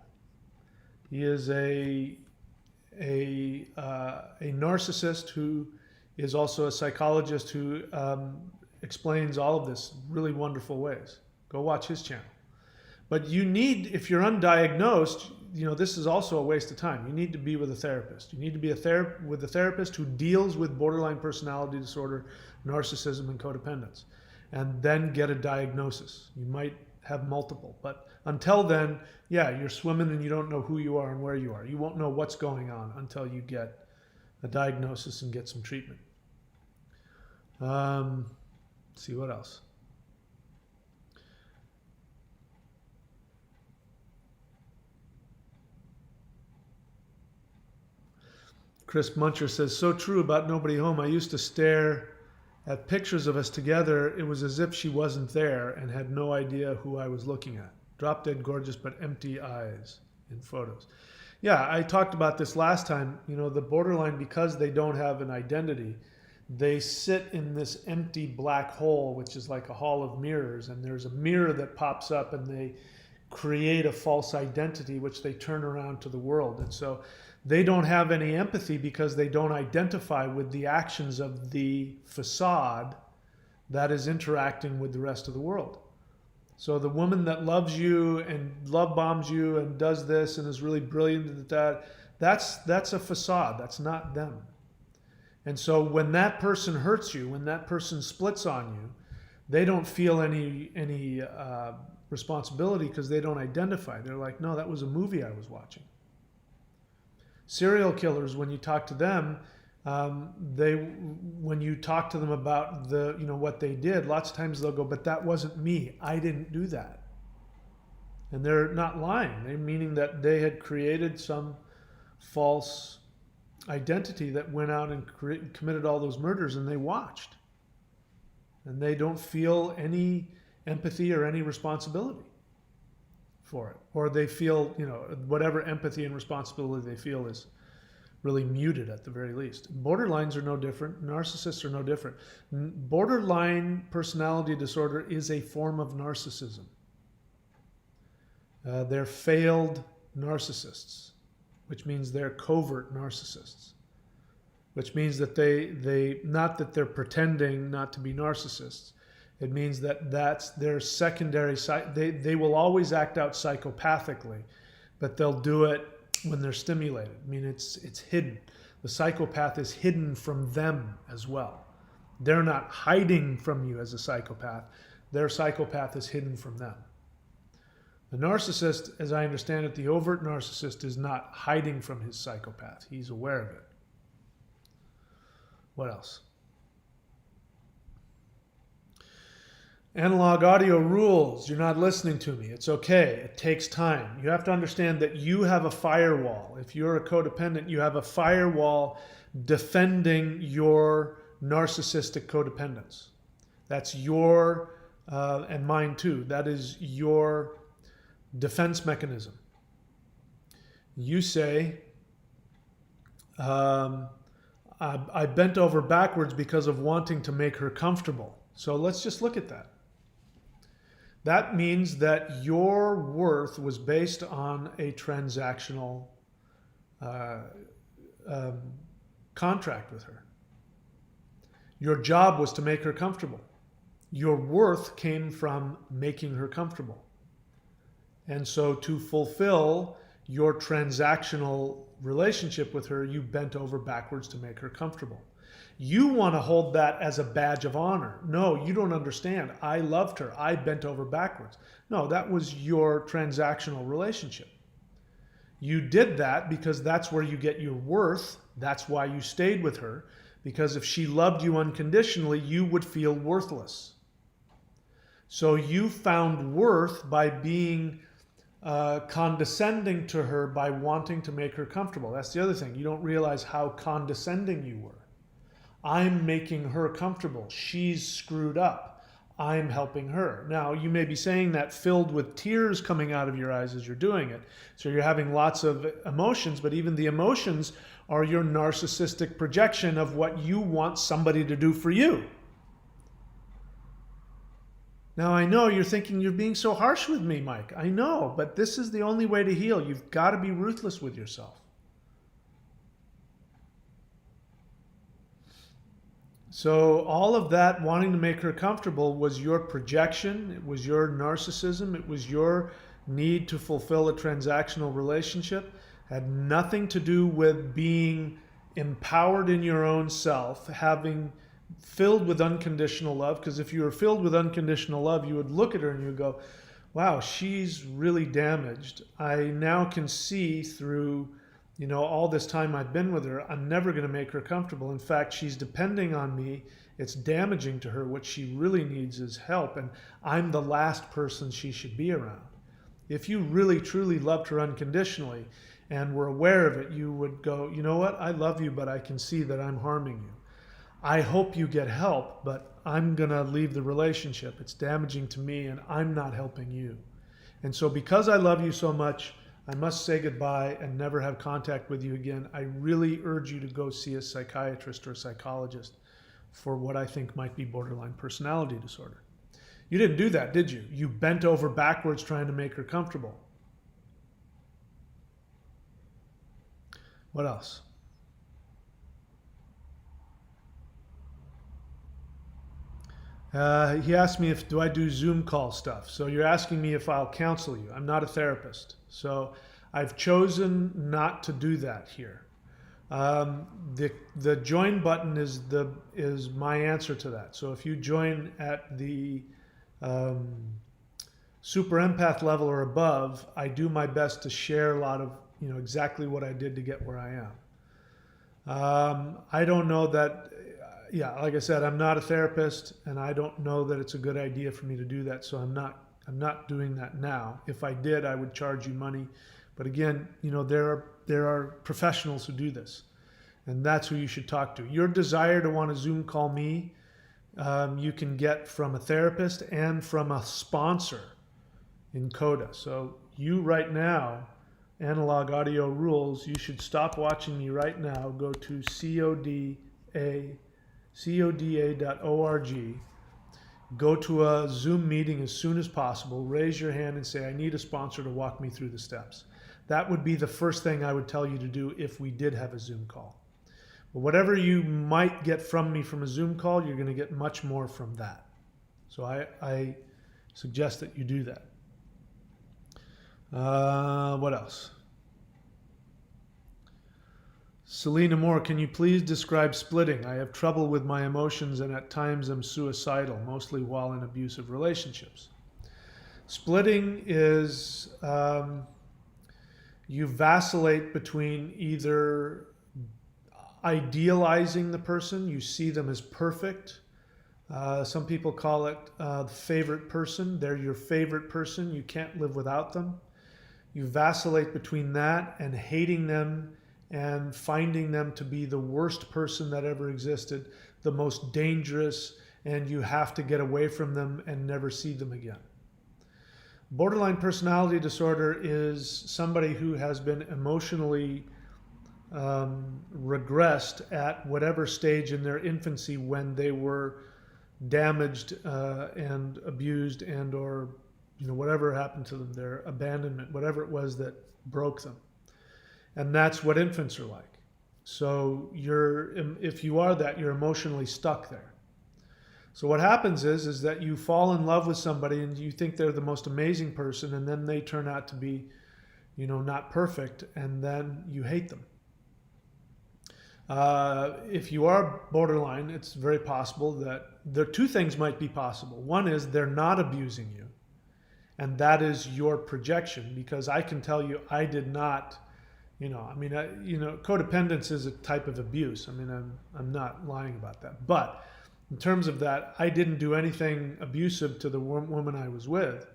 Speaker 1: He is a narcissist who is also a psychologist who explains all of this really wonderful ways. Go watch his channel. But you need, if you're undiagnosed, this is also a waste of time. You need to be with a therapist. You need to be with a therapist who deals with borderline personality disorder, narcissism, and codependence, and then get a diagnosis. You might have multiple, but until then, yeah, you're swimming and you don't know who you are and where you are. You won't know what's going on until you get a diagnosis and get some treatment. See what else. Chris Muncher says, so true about Nobody Home. I used to stare at pictures of us together. It was as if she wasn't there and had no idea who I was looking at. Drop dead gorgeous but empty eyes in photos. Yeah, I talked about this last time. The borderline, because they don't have an identity, they sit in this empty black hole, which is like a hall of mirrors, and there's a mirror that pops up and they create a false identity which they turn around to the world. And so they don't have any empathy because they don't identify with the actions of the facade that is interacting with the rest of the world. So the woman that loves you and love bombs you and does this and is really brilliant at that's a facade. That's not them. And so when that person hurts you, when that person splits on you, they don't feel any responsibility because they don't identify. They're like, no, that was a movie I was watching. Serial killers, when you talk to them, when you talk to them about what they did, lots of times they'll go, but that wasn't me. I didn't do that. And they're not lying. They're meaning that they had created some false identity that went out and committed all those murders, and they watched. And they don't feel any empathy or any responsibility for it. Or they feel, whatever empathy and responsibility they feel is really muted at the very least. Borderlines are no different. Narcissists are no different. Borderline personality disorder is a form of narcissism. They're failed narcissists, which means they're covert narcissists, which means that they not that they're pretending not to be narcissists. It means that that's their secondary side. They will always act out psychopathically, but they'll do it when they're stimulated. I mean, it's hidden. The psychopath is hidden from them as well. They're not hiding from you as a psychopath. Their psychopath is hidden from them. The narcissist, as I understand it, the overt narcissist is not hiding from his psychopath. He's aware of it. What else? Analog audio rules. You're not listening to me. It's okay. It takes time. You have to understand that you have a firewall. If you're a codependent, you have a firewall defending your narcissistic codependence. That's your, and mine too, that is your defense mechanism. You say, I bent over backwards because of wanting to make her comfortable. So let's just look at that. That means that your worth was based on a transactional contract with her. Your job was to make her comfortable. Your worth came from making her comfortable. And so to fulfill your transactional relationship with her, you bent over backwards to make her comfortable. You want to hold that as a badge of honor. No, you don't understand. I loved her. I bent over backwards. No, that was your transactional relationship. You did that because that's where you get your worth. That's why you stayed with her. Because if she loved you unconditionally, you would feel worthless. So you found worth by being condescending to her, by wanting to make her comfortable. That's the other thing. You don't realize how condescending you were. I'm making her comfortable. She's screwed up. I'm helping her. Now, you may be saying that filled with tears coming out of your eyes as you're doing it. So you're having lots of emotions, but even the emotions are your narcissistic projection of what you want somebody to do for you. Now, I know you're thinking you're being so harsh with me, Mike. I know, but this is the only way to heal. You've got to be ruthless with yourself. So all of that wanting to make her comfortable was your projection. It was your narcissism. It was your need to fulfill a transactional relationship had nothing to do with being empowered in your own self, having filled with unconditional love. Because if you were filled with unconditional love, you would look at her and you would go, wow, she's really damaged. I now can see through, all this time I've been with her, I'm never going to make her comfortable. In fact, she's depending on me. It's damaging to her. What she really needs is help, and I'm the last person she should be around. If you really, truly loved her unconditionally and were aware of it, you would go, you know what? I love you, but I can see that I'm harming you. I hope you get help, but I'm going to leave the relationship. It's damaging to me, and I'm not helping you. And so because I love you so much, I must say goodbye and never have contact with you again. I really urge you to go see a psychiatrist or a psychologist for what I think might be borderline personality disorder. You didn't do that, did you? You bent over backwards trying to make her comfortable. What else? He asked me do I do Zoom call stuff. So you're asking me if I'll counsel you. I'm not a therapist. So I've chosen not to do that here. The join button is my answer to that. So if you join at the super empath level or above, I do my best to share a lot of exactly what I did to get where I am. I don't know that. Like I said, I'm not a therapist, and I don't know that it's a good idea for me to do that. So I'm not doing that now. If I did, I would charge you money. But again, there are professionals who do this, and that's who you should talk to. Your desire to want to Zoom call me, you can get from a therapist and from a sponsor in Coda. So you right now, Analog Audio Rules, you should stop watching me right now. Go to coda.org. Go to a Zoom meeting as soon as possible. Raise your hand and say, I need a sponsor to walk me through the steps. That would be the first thing I would tell you to do if we did have a Zoom call. But whatever you might get from me from a Zoom call, you're going to get much more from that. So I suggest that you do that. What else? Selena Moore, can you please describe splitting? I have trouble with my emotions and at times I'm suicidal, mostly while in abusive relationships. Splitting is you vacillate between either idealizing the person, you see them as perfect. Some people call it the favorite person. They're your favorite person. You can't live without them. You vacillate between that and hating them and finding them to be the worst person that ever existed, the most dangerous, and you have to get away from them and never see them again. Borderline personality disorder is somebody who has been emotionally regressed at whatever stage in their infancy when they were damaged and abused and or whatever happened to them, their abandonment, whatever it was that broke them. And that's what infants are like. So if you are that, you're emotionally stuck there. So what happens is that you fall in love with somebody and you think they're the most amazing person, and then they turn out to be, not perfect, and then you hate them. If you are borderline, it's very possible that two things might be possible. One is they're not abusing you, and that is your projection, because I can tell you I did not. Codependence is a type of abuse. I'm not lying about that. But in terms of that, I didn't do anything abusive to the woman I was with.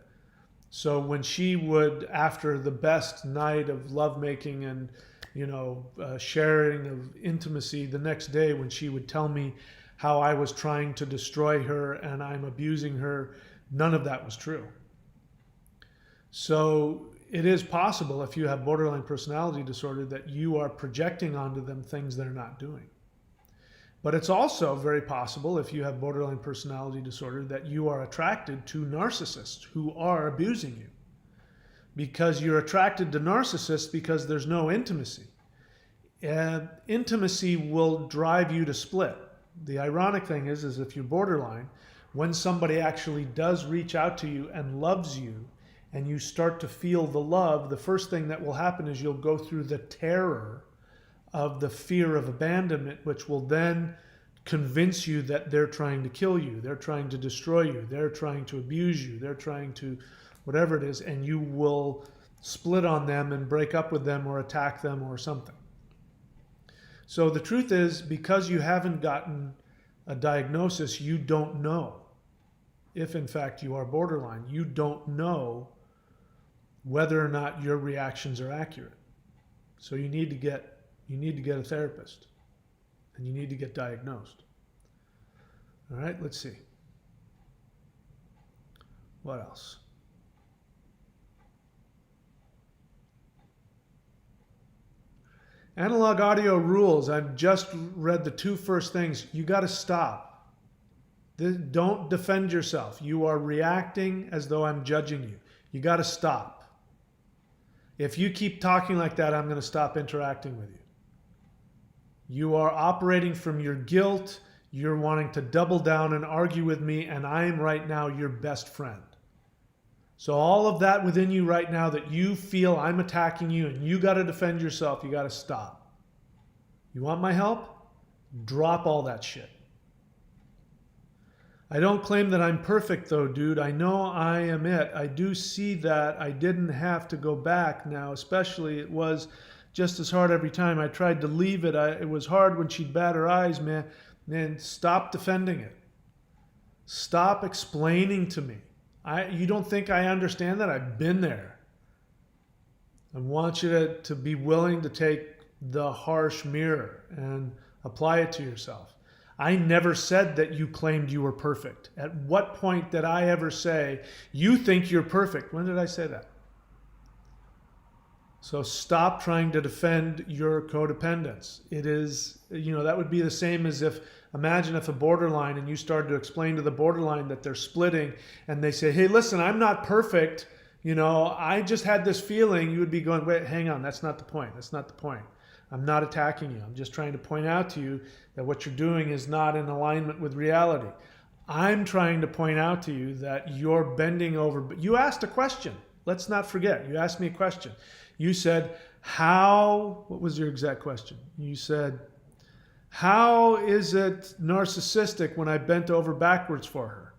Speaker 1: So when she would, after the best night of lovemaking and, sharing of intimacy, the next day when she would tell me how I was trying to destroy her and I'm abusing her, none of that was true. So it is possible, if you have borderline personality disorder, that you are projecting onto them things they're not doing. But it's also very possible, if you have borderline personality disorder, that you are attracted to narcissists who are abusing you. Because you're attracted to narcissists because there's no intimacy. And intimacy will drive you to split. The ironic thing is if you're borderline, when somebody actually does reach out to you and loves you, and you start to feel the love, the first thing that will happen is you'll go through the terror of the fear of abandonment, which will then convince you that they're trying to kill you, they're trying to destroy you, they're trying to abuse you, they're trying to whatever it is, and you will split on them and break up with them or attack them or something. So the truth is, because you haven't gotten a diagnosis, you don't know if in fact you are borderline. You don't know whether or not your reactions are accurate. So you need to get a therapist, and you need to get diagnosed. All right, let's see. What else? Analog audio rules. I've just read the two first things. You got to stop. Don't defend yourself. You are reacting as though I'm judging you. You got to stop. If you keep talking like that, I'm going to stop interacting with you. You are operating from your guilt. You're wanting to double down and argue with me, and I am right now your best friend. So all of that within you right now that you feel I'm attacking you and you got to defend yourself, you got to stop. You want my help? Drop all that shit. I don't claim that I'm perfect though, dude. I know I am it. I do see that I didn't have to go back now, especially it was just as hard every time. I tried to leave it. It was hard when she'd bat her eyes, man. Man, stop defending it. Stop explaining to me. You don't think I understand that? I've been there. I want you to be willing to take the harsh mirror and apply it to yourself. I never said that you claimed you were perfect. At what point did I ever say, you think you're perfect? When did I say that? So stop trying to defend your codependence. It is, that would be the same as imagine if a borderline and you started to explain to the borderline that they're splitting and they say, hey, listen, I'm not perfect. I just had this feeling. You would be going, wait, hang on. That's not the point. That's not the point. I'm not attacking you. I'm just trying to point out to you that what you're doing is not in alignment with reality. I'm trying to point out to you that you're bending over. But you asked a question. Let's not forget. You asked me a question. You said, what was your exact question? You said, how is it narcissistic when I bent over backwards for her?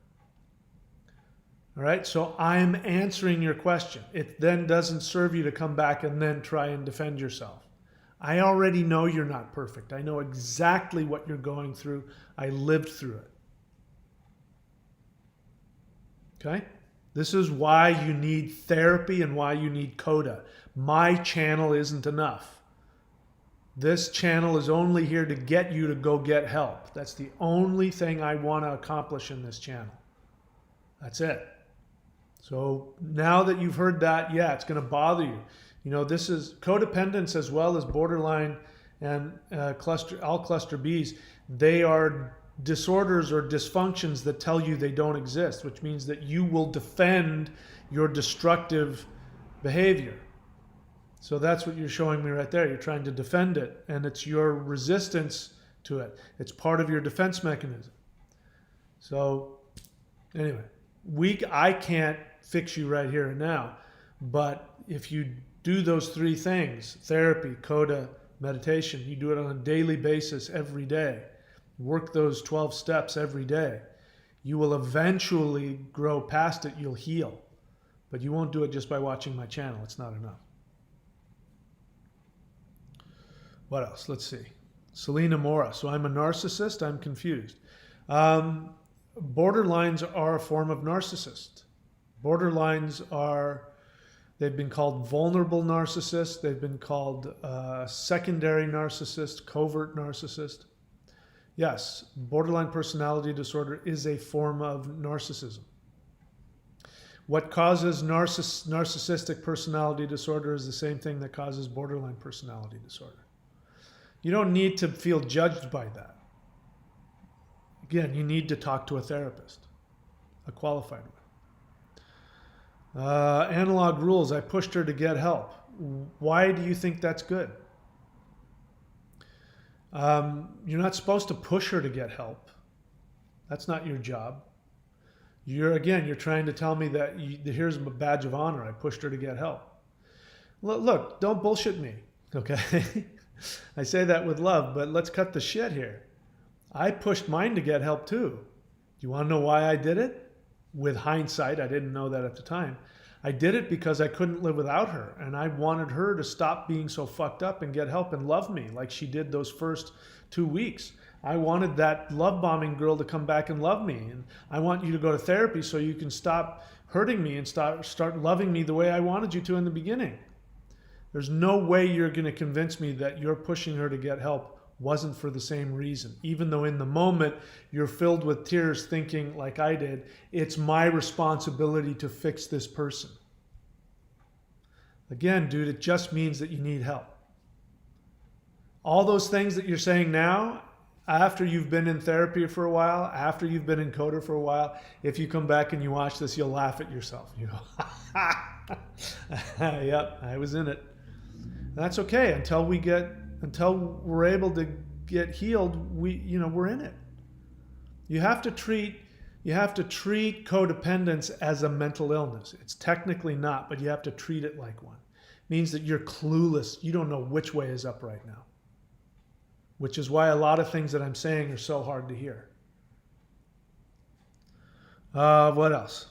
Speaker 1: All right, so I'm answering your question. It then doesn't serve you to come back and then try and defend yourself. I already know you're not perfect. I know exactly what you're going through. I lived through it. Okay? This is why you need therapy and why you need CODA. My channel isn't enough. This channel is only here to get you to go get help. That's the only thing I want to accomplish in this channel. That's it. So now that you've heard that, yeah, it's going to bother you. This is codependence as well as borderline and all cluster Bs. They are disorders or dysfunctions that tell you they don't exist, which means that you will defend your destructive behavior. So that's what you're showing me right there. You're trying to defend it, and it's your resistance to it. It's part of your defense mechanism. So anyway, I can't fix you right here and now, but if you do those three things, therapy, CODA, meditation, you do it on a daily basis every day, work those 12 steps every day, you will eventually grow past it, you'll heal. But you won't do it just by watching my channel. It's not enough. What else? Let's see. Selena Mora. So I'm a narcissist? I'm confused. Borderlines are a form of narcissist. Borderlines they've been called vulnerable narcissist. They've been called secondary narcissist, covert narcissist. Yes, borderline personality disorder is a form of narcissism. What causes narcissistic personality disorder is the same thing that causes borderline personality disorder. You don't need to feel judged by that. Again, you need to talk to a therapist, a qualified one. Analog rules, I pushed her to get help. Why do you think that's good? You're not supposed to push her to get help. That's not your job. You're trying to tell me that here's a badge of honor. I pushed her to get help. Look, don't bullshit me, okay? I say that with love, but let's cut the shit here. I pushed mine to get help too. Do you want to know why I did it? With hindsight, I didn't know that at the time. I did it because I couldn't live without her, and I wanted her to stop being so fucked up and get help and love me like she did those first 2 weeks. I wanted that love bombing girl to come back and love me, and I want you to go to therapy so you can stop hurting me and start loving me the way I wanted you to in the beginning. There's no way you're going to convince me that you're pushing her to get help wasn't for the same reason. Even though in the moment you're filled with tears thinking, like I did, it's my responsibility to fix this person. Again, dude, it just means that you need help. All those things that you're saying now, after you've been in therapy for a while, after you've been in Coda for a while, if you come back and you watch this, you'll laugh at yourself. You go, yep, I was in it. That's okay until we're able to get healed. We're in it. You have to treat codependence as a mental illness. It's technically not, but you have to treat it like one. It means that you're clueless. You don't know which way is up right now, which is why a lot of things that I'm saying are so hard to hear. What else?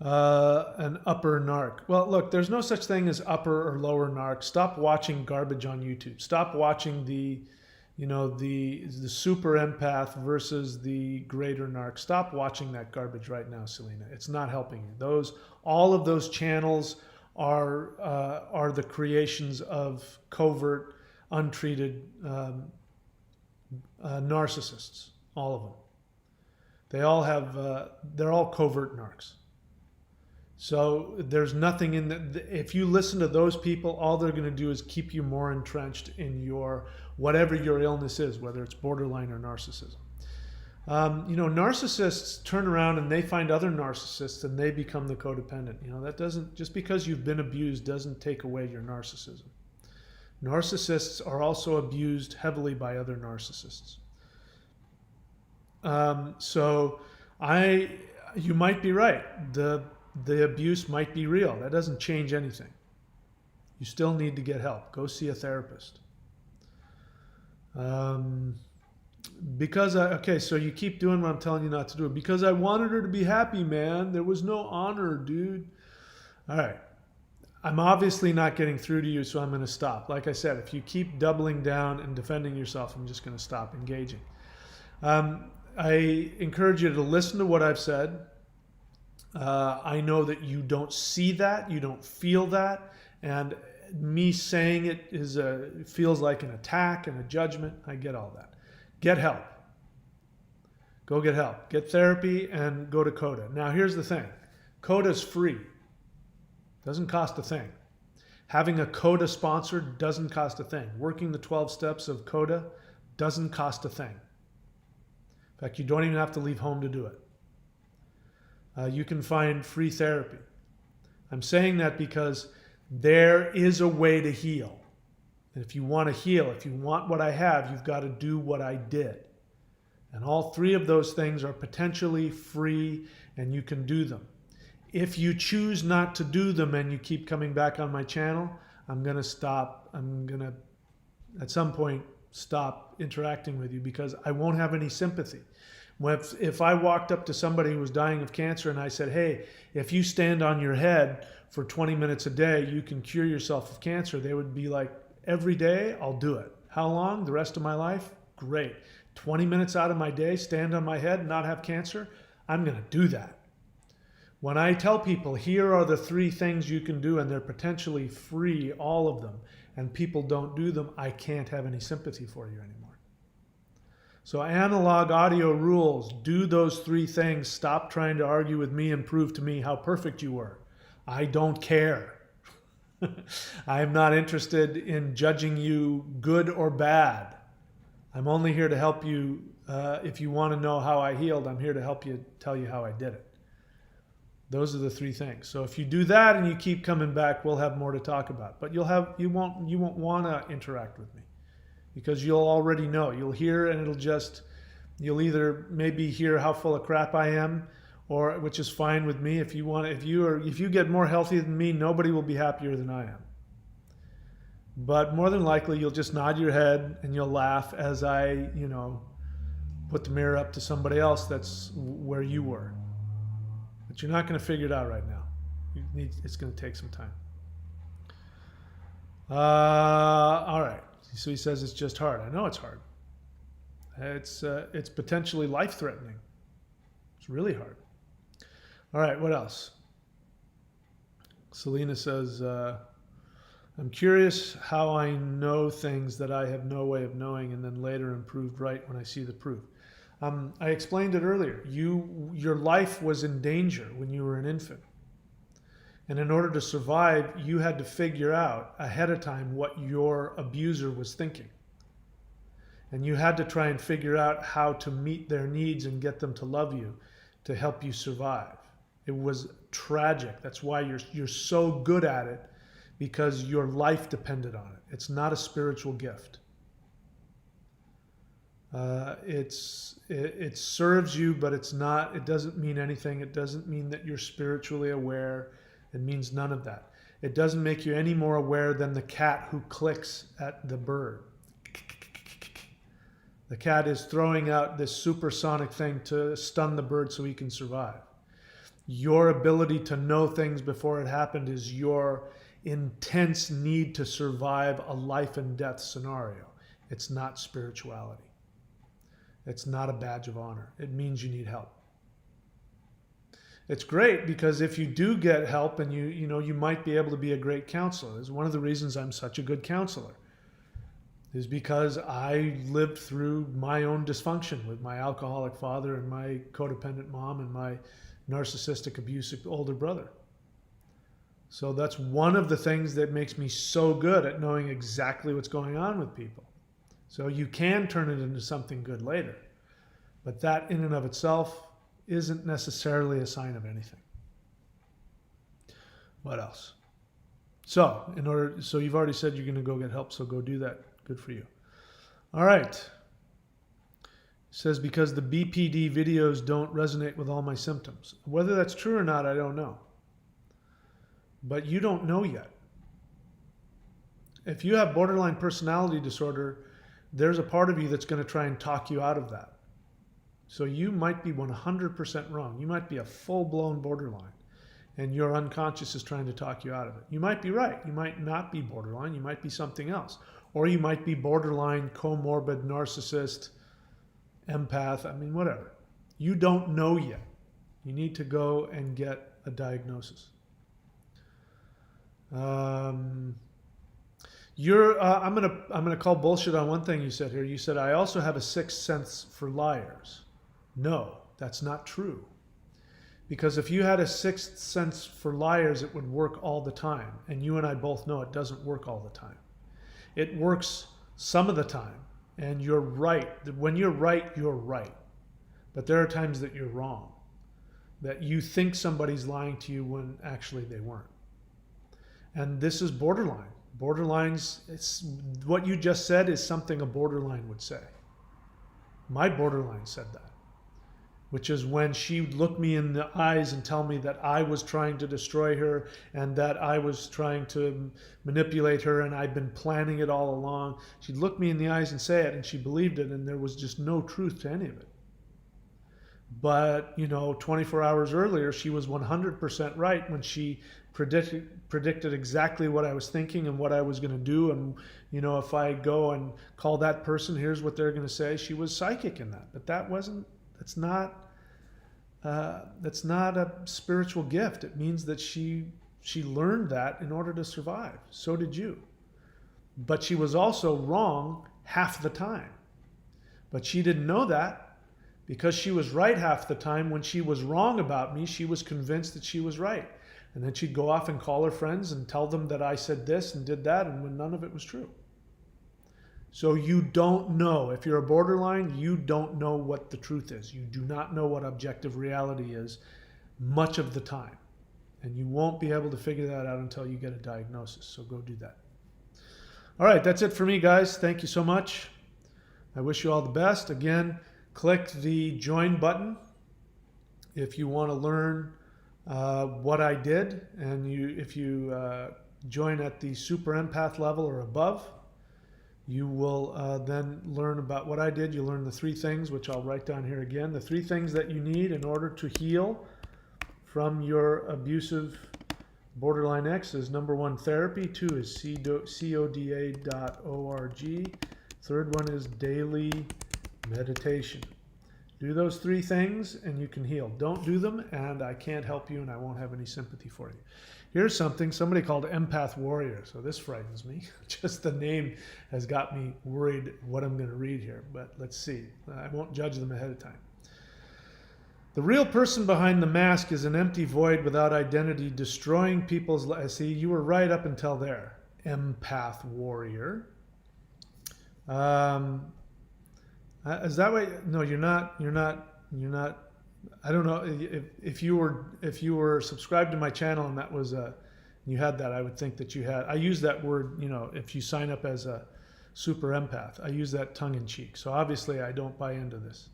Speaker 1: An upper narc. Well, look, there's no such thing as upper or lower narc. Stop watching garbage on YouTube. Stop watching the super empath versus the greater narc. Stop watching that garbage right now, Selena. It's not helping you. All of those channels are the creations of covert, untreated narcissists. All of them. They're all covert narcs. So there's nothing in if you listen to those people, all they're going to do is keep you more entrenched in whatever your illness is, whether it's borderline or narcissism. Narcissists turn around and they find other narcissists and they become the codependent. That doesn't, just because you've been abused doesn't take away your narcissism. Narcissists are also abused heavily by other narcissists. You might be right. The abuse might be real. That doesn't change anything. You still need to get help. Go see a therapist. So you keep doing what I'm telling you not to do. Because I wanted her to be happy, man. There was no honor, dude. All right. I'm obviously not getting through to you, so I'm going to stop. Like I said, if you keep doubling down and defending yourself, I'm just going to stop engaging. I encourage you to listen to what I've said. I know that you don't see that, you don't feel that, and me saying it feels like an attack and a judgment. I get all that. Get help. Go get help. Get therapy and go to Coda. Now here's the thing. Coda's free. Doesn't cost a thing. Having a Coda sponsor doesn't cost a thing. Working the 12 steps of Coda doesn't cost a thing. In fact, you don't even have to leave home to do it. You can find free therapy. I'm saying that because there is a way to heal. And if you want to heal, if you want what I have, you've got to do what I did. And all three of those things are potentially free and you can do them. If you choose not to do them and you keep coming back on my channel, I'm going to stop. I'm going to, at some point, stop interacting with you because I won't have any sympathy. If I walked up to somebody who was dying of cancer and I said, hey, if you stand on your head for 20 minutes a day, you can cure yourself of cancer, they would be like, every day, I'll do it. How long? The rest of my life? Great. 20 minutes out of my day, stand on my head and not have cancer? I'm going to do that. When I tell people, here are the 3 things you can do, and they're potentially free, all of them, and people don't do them, I can't have any sympathy for you anymore. So analog audio rules, do those 3 things. Stop trying to argue with me and prove to me how perfect you were. I don't care. I am not interested in judging you good or bad. I'm only here to help you. If you want to know how I healed, I'm here to help you, tell you how I did it. Those are the 3 things. So if you do that and you keep coming back, we'll have more to talk about. But you won't want to interact with me because you'll already know. You'll hear and You'll either maybe hear how full of crap I am, or which is fine with me. If you get more healthy than me, nobody will be happier than I am. But more than likely, you'll just nod your head and you'll laugh as I, put the mirror up to somebody else that's where you were. But you're not going to figure it out right now. It's going to take some time. All right. So he says it's just hard. I know it's hard. It's potentially life-threatening. It's really hard. All right, what else? Selena says, I'm curious how I know things that I have no way of knowing and then later improved right when I see the proof. I explained it earlier. Your life was in danger when you were an infant. And in order to survive, you had to figure out ahead of time what your abuser was thinking. And you had to try and figure out how to meet their needs and get them to love you to help you survive. It was tragic. That's why you're so good at it, because your life depended on it. It's not a spiritual gift. It serves you, but it's not. It doesn't mean anything. It doesn't mean that you're spiritually aware. It means none of that. It doesn't make you any more aware than the cat who clicks at the bird. The cat is throwing out this supersonic thing to stun the bird so he can survive. Your ability to know things before it happened is your intense need to survive a life and death scenario. It's not spirituality. It's not a badge of honor. It means you need help. It's great because if you do get help and you might be able to be a great counselor. It's one of the reasons I'm such a good counselor, is because I lived through my own dysfunction with my alcoholic father and my codependent mom and my narcissistic, abusive older brother. So that's one of the things that makes me so good at knowing exactly what's going on with people. So you can turn it into something good later. But that in and of itself isn't necessarily a sign of anything. What else? So you've already said you're going to go get help, so go do that. Good for you. All right. It says, because the BPD videos don't resonate with all my symptoms. Whether that's true or not, I don't know. But you don't know yet. If you have borderline personality disorder, there's a part of you that's going to try and talk you out of that. So you might be 100% wrong. You might be a full-blown borderline, and your unconscious is trying to talk you out of it. You might be right. You might not be borderline. You might be something else. Or you might be borderline, comorbid, narcissist, empath, whatever. You don't know yet. You need to go and get a diagnosis. I'm gonna call bullshit on one thing you said here. You said, I also have a sixth sense for liars. No, that's not true. Because if you had a sixth sense for liars, it would work all the time. And you and I both know it doesn't work all the time. It works some of the time. And you're right. When you're right, you're right. But there are times that you're wrong. That you think somebody's lying to you when actually they weren't. And this is borderline. Borderlines, what you just said is something a borderline would say. My borderline said that, which is when she would look me in the eyes and tell me that I was trying to destroy her and that I was trying to manipulate her and I'd been planning it all along. She'd look me in the eyes and say it, and she believed it, and there was just no truth to any of it. But, 24 hours earlier, she was 100% right when she predicted exactly what I was thinking and what I was going to do. And, if I go and call that person, here's what they're going to say. She was psychic in that. But that's not a spiritual gift. It means that she learned that in order to survive. So did you. But she was also wrong half the time. But she didn't know that. Because she was right half the time, when she was wrong about me, she was convinced that she was right. And then she'd go off and call her friends and tell them that I said this and did that, and when none of it was true. So you don't know. If you're a borderline, you don't know what the truth is. You do not know what objective reality is much of the time. And you won't be able to figure that out until you get a diagnosis. So go do that. All right, that's it for me, guys. Thank you so much. I wish you all the best. Again, click the join button if you want to learn what I did, and if you join at the super empath level or above, you will then learn about what I did. You learn the 3 things, which I'll write down here again. The 3 things that you need in order to heal from your abusive borderline ex is: number 1, therapy. 2 is coda.org. Third one is daily meditation. Do those 3 things and you can heal. Don't do them and I can't help you and I won't have any sympathy for you. Here's somebody called Empath Warrior. So this frightens me. Just the name has got me worried what I'm going to read here. But let's see. I won't judge them ahead of time. The real person behind the mask is an empty void without identity, destroying people's lives. See, you were right up until there. Empath Warrior. Is that way? No, you're not. I don't know if you were subscribed to my channel and that was you had that, I would think that you had. I use that word, if you sign up as a super empath, I use that tongue in cheek. So obviously I don't buy into this.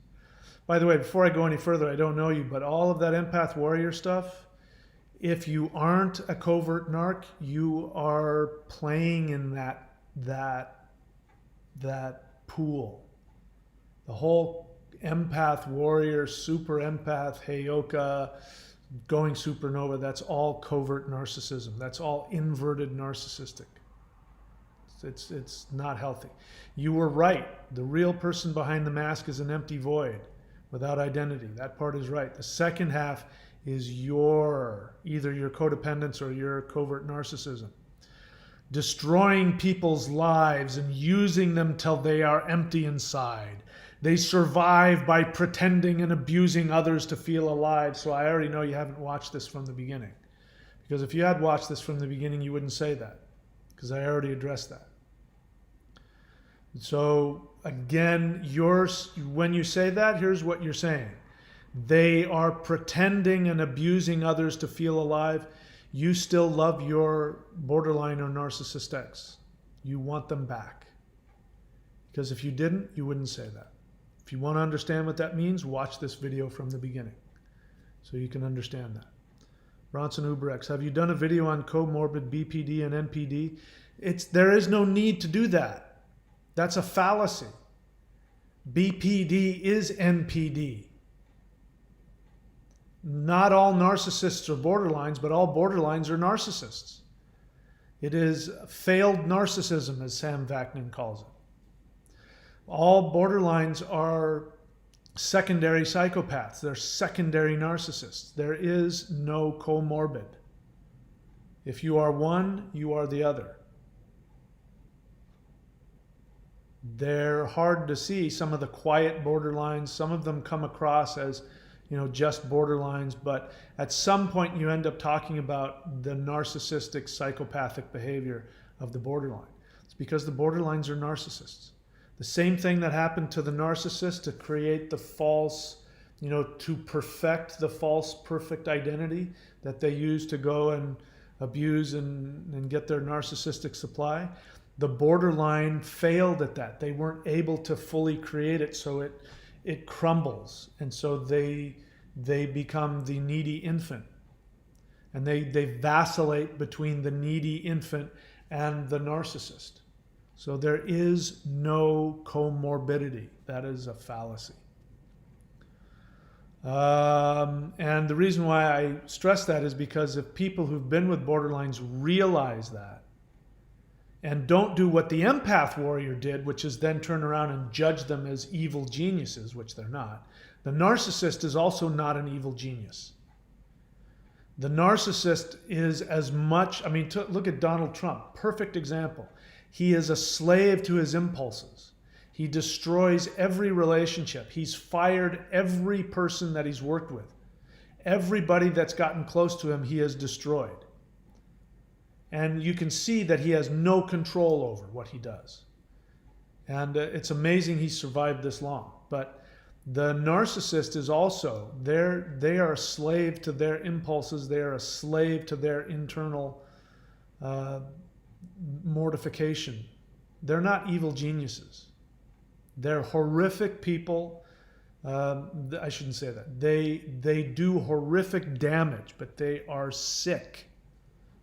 Speaker 1: By the way, before I go any further, I don't know you, but all of that Empath Warrior stuff, if you aren't a covert narc, you are playing in that pool. The whole Empath Warrior, super empath, Heyoka, going supernova, that's all covert narcissism. That's all inverted narcissistic. It's not healthy. You were right. The real person behind the mask is an empty void without identity. That part is right. The second half is either your codependence or your covert narcissism. Destroying people's lives and using them till they are empty inside. They survive by pretending and abusing others to feel alive. So I already know you haven't watched this from the beginning. Because if you had watched this from the beginning, you wouldn't say that. Because I already addressed that. So again, when you say that, here's what you're saying. They are pretending and abusing others to feel alive. You still love your borderline or narcissist ex. You want them back. Because if you didn't, you wouldn't say that. If you want to understand what that means, watch this video from the beginning so you can understand that. Bronson Uberex, have you done a video on comorbid BPD and NPD? There is no need to do that. That's a fallacy. BPD is NPD. Not all narcissists are borderlines, but all borderlines are narcissists. It is failed narcissism, as Sam Vaknin calls it. All borderlines are secondary psychopaths. They're secondary narcissists. There is no comorbid. If you are one, you are the other. They're hard to see. Some of the quiet borderlines, some of them come across as, just borderlines, but at some point you end up talking about the narcissistic psychopathic behavior of the borderline. It's because the borderlines are narcissists. The same thing that happened to the narcissist to create the false, to perfect the false perfect identity that they use to go and abuse and get their narcissistic supply. The borderline failed at that. They weren't able to fully create it, so it crumbles. And so they become the needy infant. And they vacillate between the needy infant and the narcissist. So there is no comorbidity. That is a fallacy. And the reason why I stress that is because if people who've been with borderlines realize that and don't do what the Empath Warrior did, which is then turn around and judge them as evil geniuses, which they're not. The narcissist is also not an evil genius. The narcissist is as much, look at Donald Trump, perfect example. He is a slave to his impulses. He destroys every relationship. He's fired every person that he's worked with. Everybody that's gotten close to him, he has destroyed. And you can see that he has no control over what he does. And it's amazing he survived this long. But the narcissist is also, they are a slave to their impulses. They are a slave to their internal mortification. They're not evil geniuses. They're horrific people I shouldn't say that. They do horrific damage, but they are sick.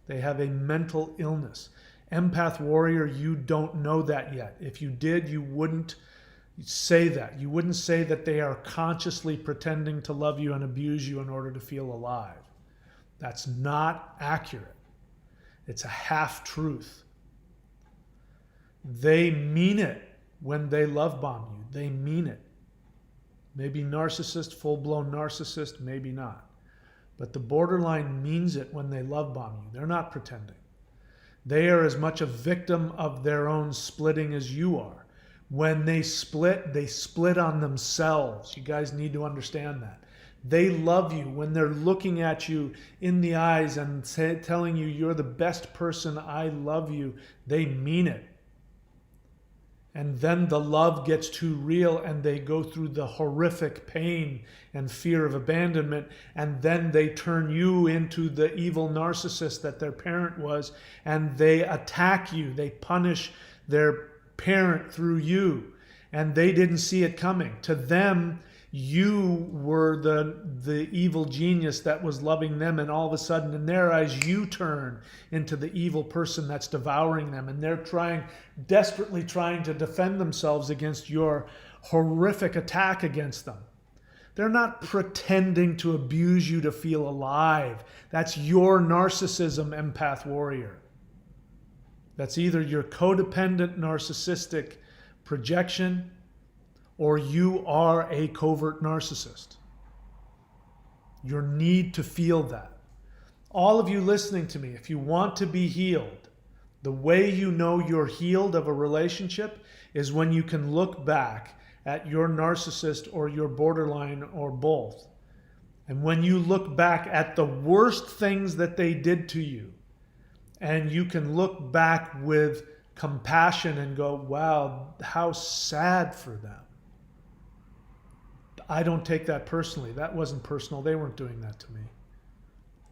Speaker 1: They have a mental illness. Empath warrior, you don't know that yet. If you did, you wouldn't say that. You wouldn't say that they are consciously pretending to love you and abuse you in order to feel alive. That's not accurate. It's a half-truth. They mean it when they love bomb you. They mean it. Maybe narcissist, full-blown narcissist, maybe not. But the borderline means it when they love bomb you. They're not pretending. They are as much a victim of their own splitting as you are. When they split on themselves. You guys need to understand that. They love you when they're looking at you in the eyes and telling you you're the best person, I love you. They mean it. And then the love gets too real and they go through the horrific pain and fear of abandonment, and then they turn you into the evil narcissist that their parent was, and they attack you. They punish their parent through you, and they didn't see it coming. To them, you were the evil genius that was loving them, and all of a sudden in their eyes you turn into the evil person that's devouring them, and they're desperately trying to defend themselves against your horrific attack against them. They're not pretending to abuse you to feel alive. That's your narcissism, empath warrior. That's either your codependent narcissistic projection, or you are a covert narcissist. Your need to feel that. All of you listening to me, if you want to be healed, the way you know you're healed of a relationship is when you can look back at your narcissist or your borderline or both. And when you look back at the worst things that they did to you, and you can look back with compassion and go, wow, how sad for them. I don't take that personally. That wasn't personal. They weren't doing that to me.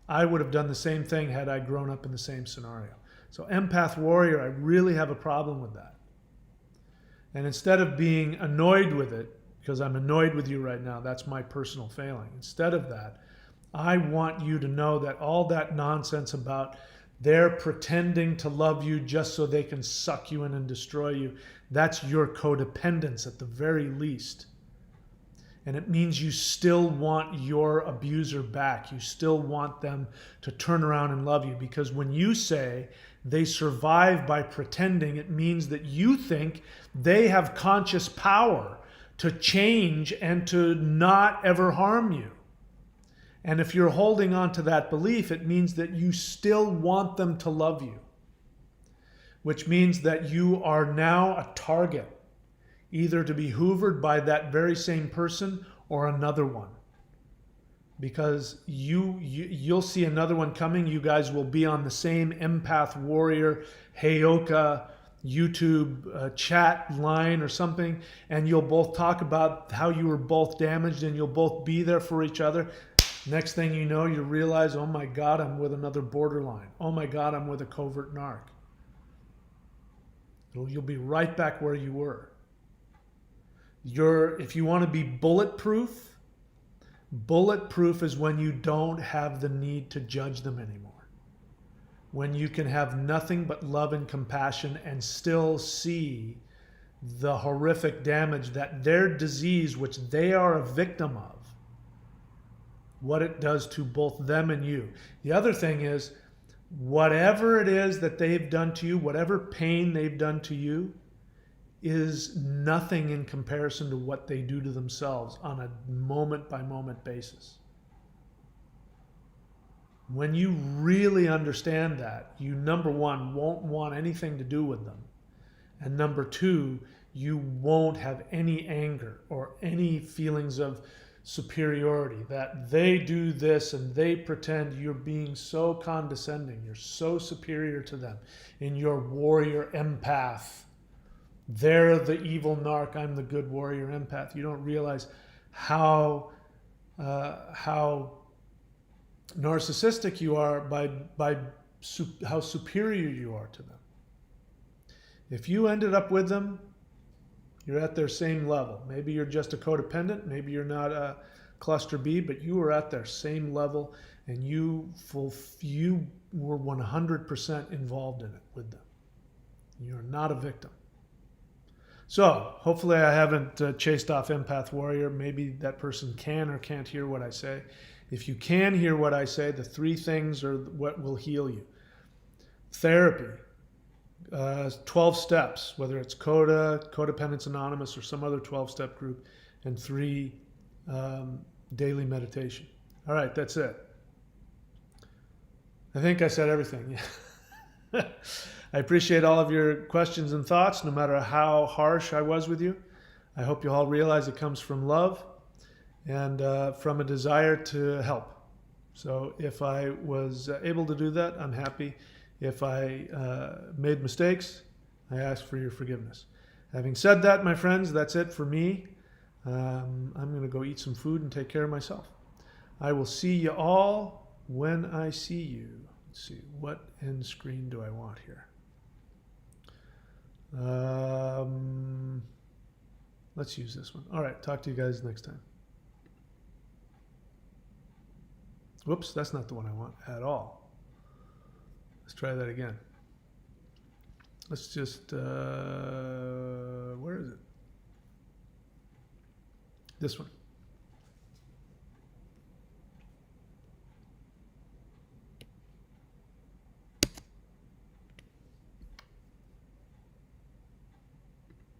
Speaker 1: I would have done the same thing had I grown up in the same scenario. So empath warrior, I really have a problem with that. And instead of being annoyed with it, because I'm annoyed with you right now, that's my personal failing. Instead of that, I want you to know that all that nonsense about they're pretending to love you just so they can suck you in and destroy you, that's your codependence at the very least. And it means you still want your abuser back. You still want them to turn around and love you. Because when you say they survive by pretending, it means that you think they have conscious power to change and to not ever harm you. And if you're holding on to that belief, it means that you still want them to love you. Which means that you are now a target, either to be hoovered by that very same person or another one. Because you'll see another one coming. You guys will be on the same empath warrior, Heyoka, YouTube chat line or something, and you'll both talk about how you were both damaged and you'll both be there for each other. Next thing you know, you realize, oh my God, I'm with another borderline. Oh my God, I'm with a covert narc. You'll be right back where you were. If you want to be bulletproof is when you don't have the need to judge them anymore. When you can have nothing but love and compassion and still see the horrific damage that their disease, which they are a victim of, what it does to both them and you. The other thing is, whatever it is that they've done to you, whatever pain they've done to you, is nothing in comparison to what they do to themselves on a moment-by-moment basis. When you really understand that, you, number one, won't want anything to do with them. And number two, you won't have any anger or any feelings of superiority, that they do this and they pretend you're being so condescending, you're so superior to them in your warrior empath. They're the evil narc, I'm the good warrior empath. You don't realize how narcissistic you are by how superior you are to them. If you ended up with them, You're at their same level. Maybe you're just a codependent. Maybe you're not a cluster B, but you are at their same level, and you were 100% involved in it with them. You're not a victim. So hopefully I haven't chased off empath warrior. Maybe that person can or can't hear what I say. If you can hear what I say, the 3 things are what will heal you. Therapy, 12 steps, whether it's Codependence Anonymous, or some other 12-step group, and 3, daily meditation. All right, that's it. I think I said everything. I appreciate all of your questions and thoughts, no matter how harsh I was with you. I hope you all realize it comes from love and from a desire to help. So if I was able to do that, I'm happy. If I made mistakes, I ask for your forgiveness. Having said that, my friends, that's it for me. I'm going to go eat some food and take care of myself. I will see you all when I see you. Let's see, what end screen do I want here? Let's use this one. All right, talk to you guys next time. Whoops, that's not the one I want at all. Let's try that again. Let's just, where is it? This one.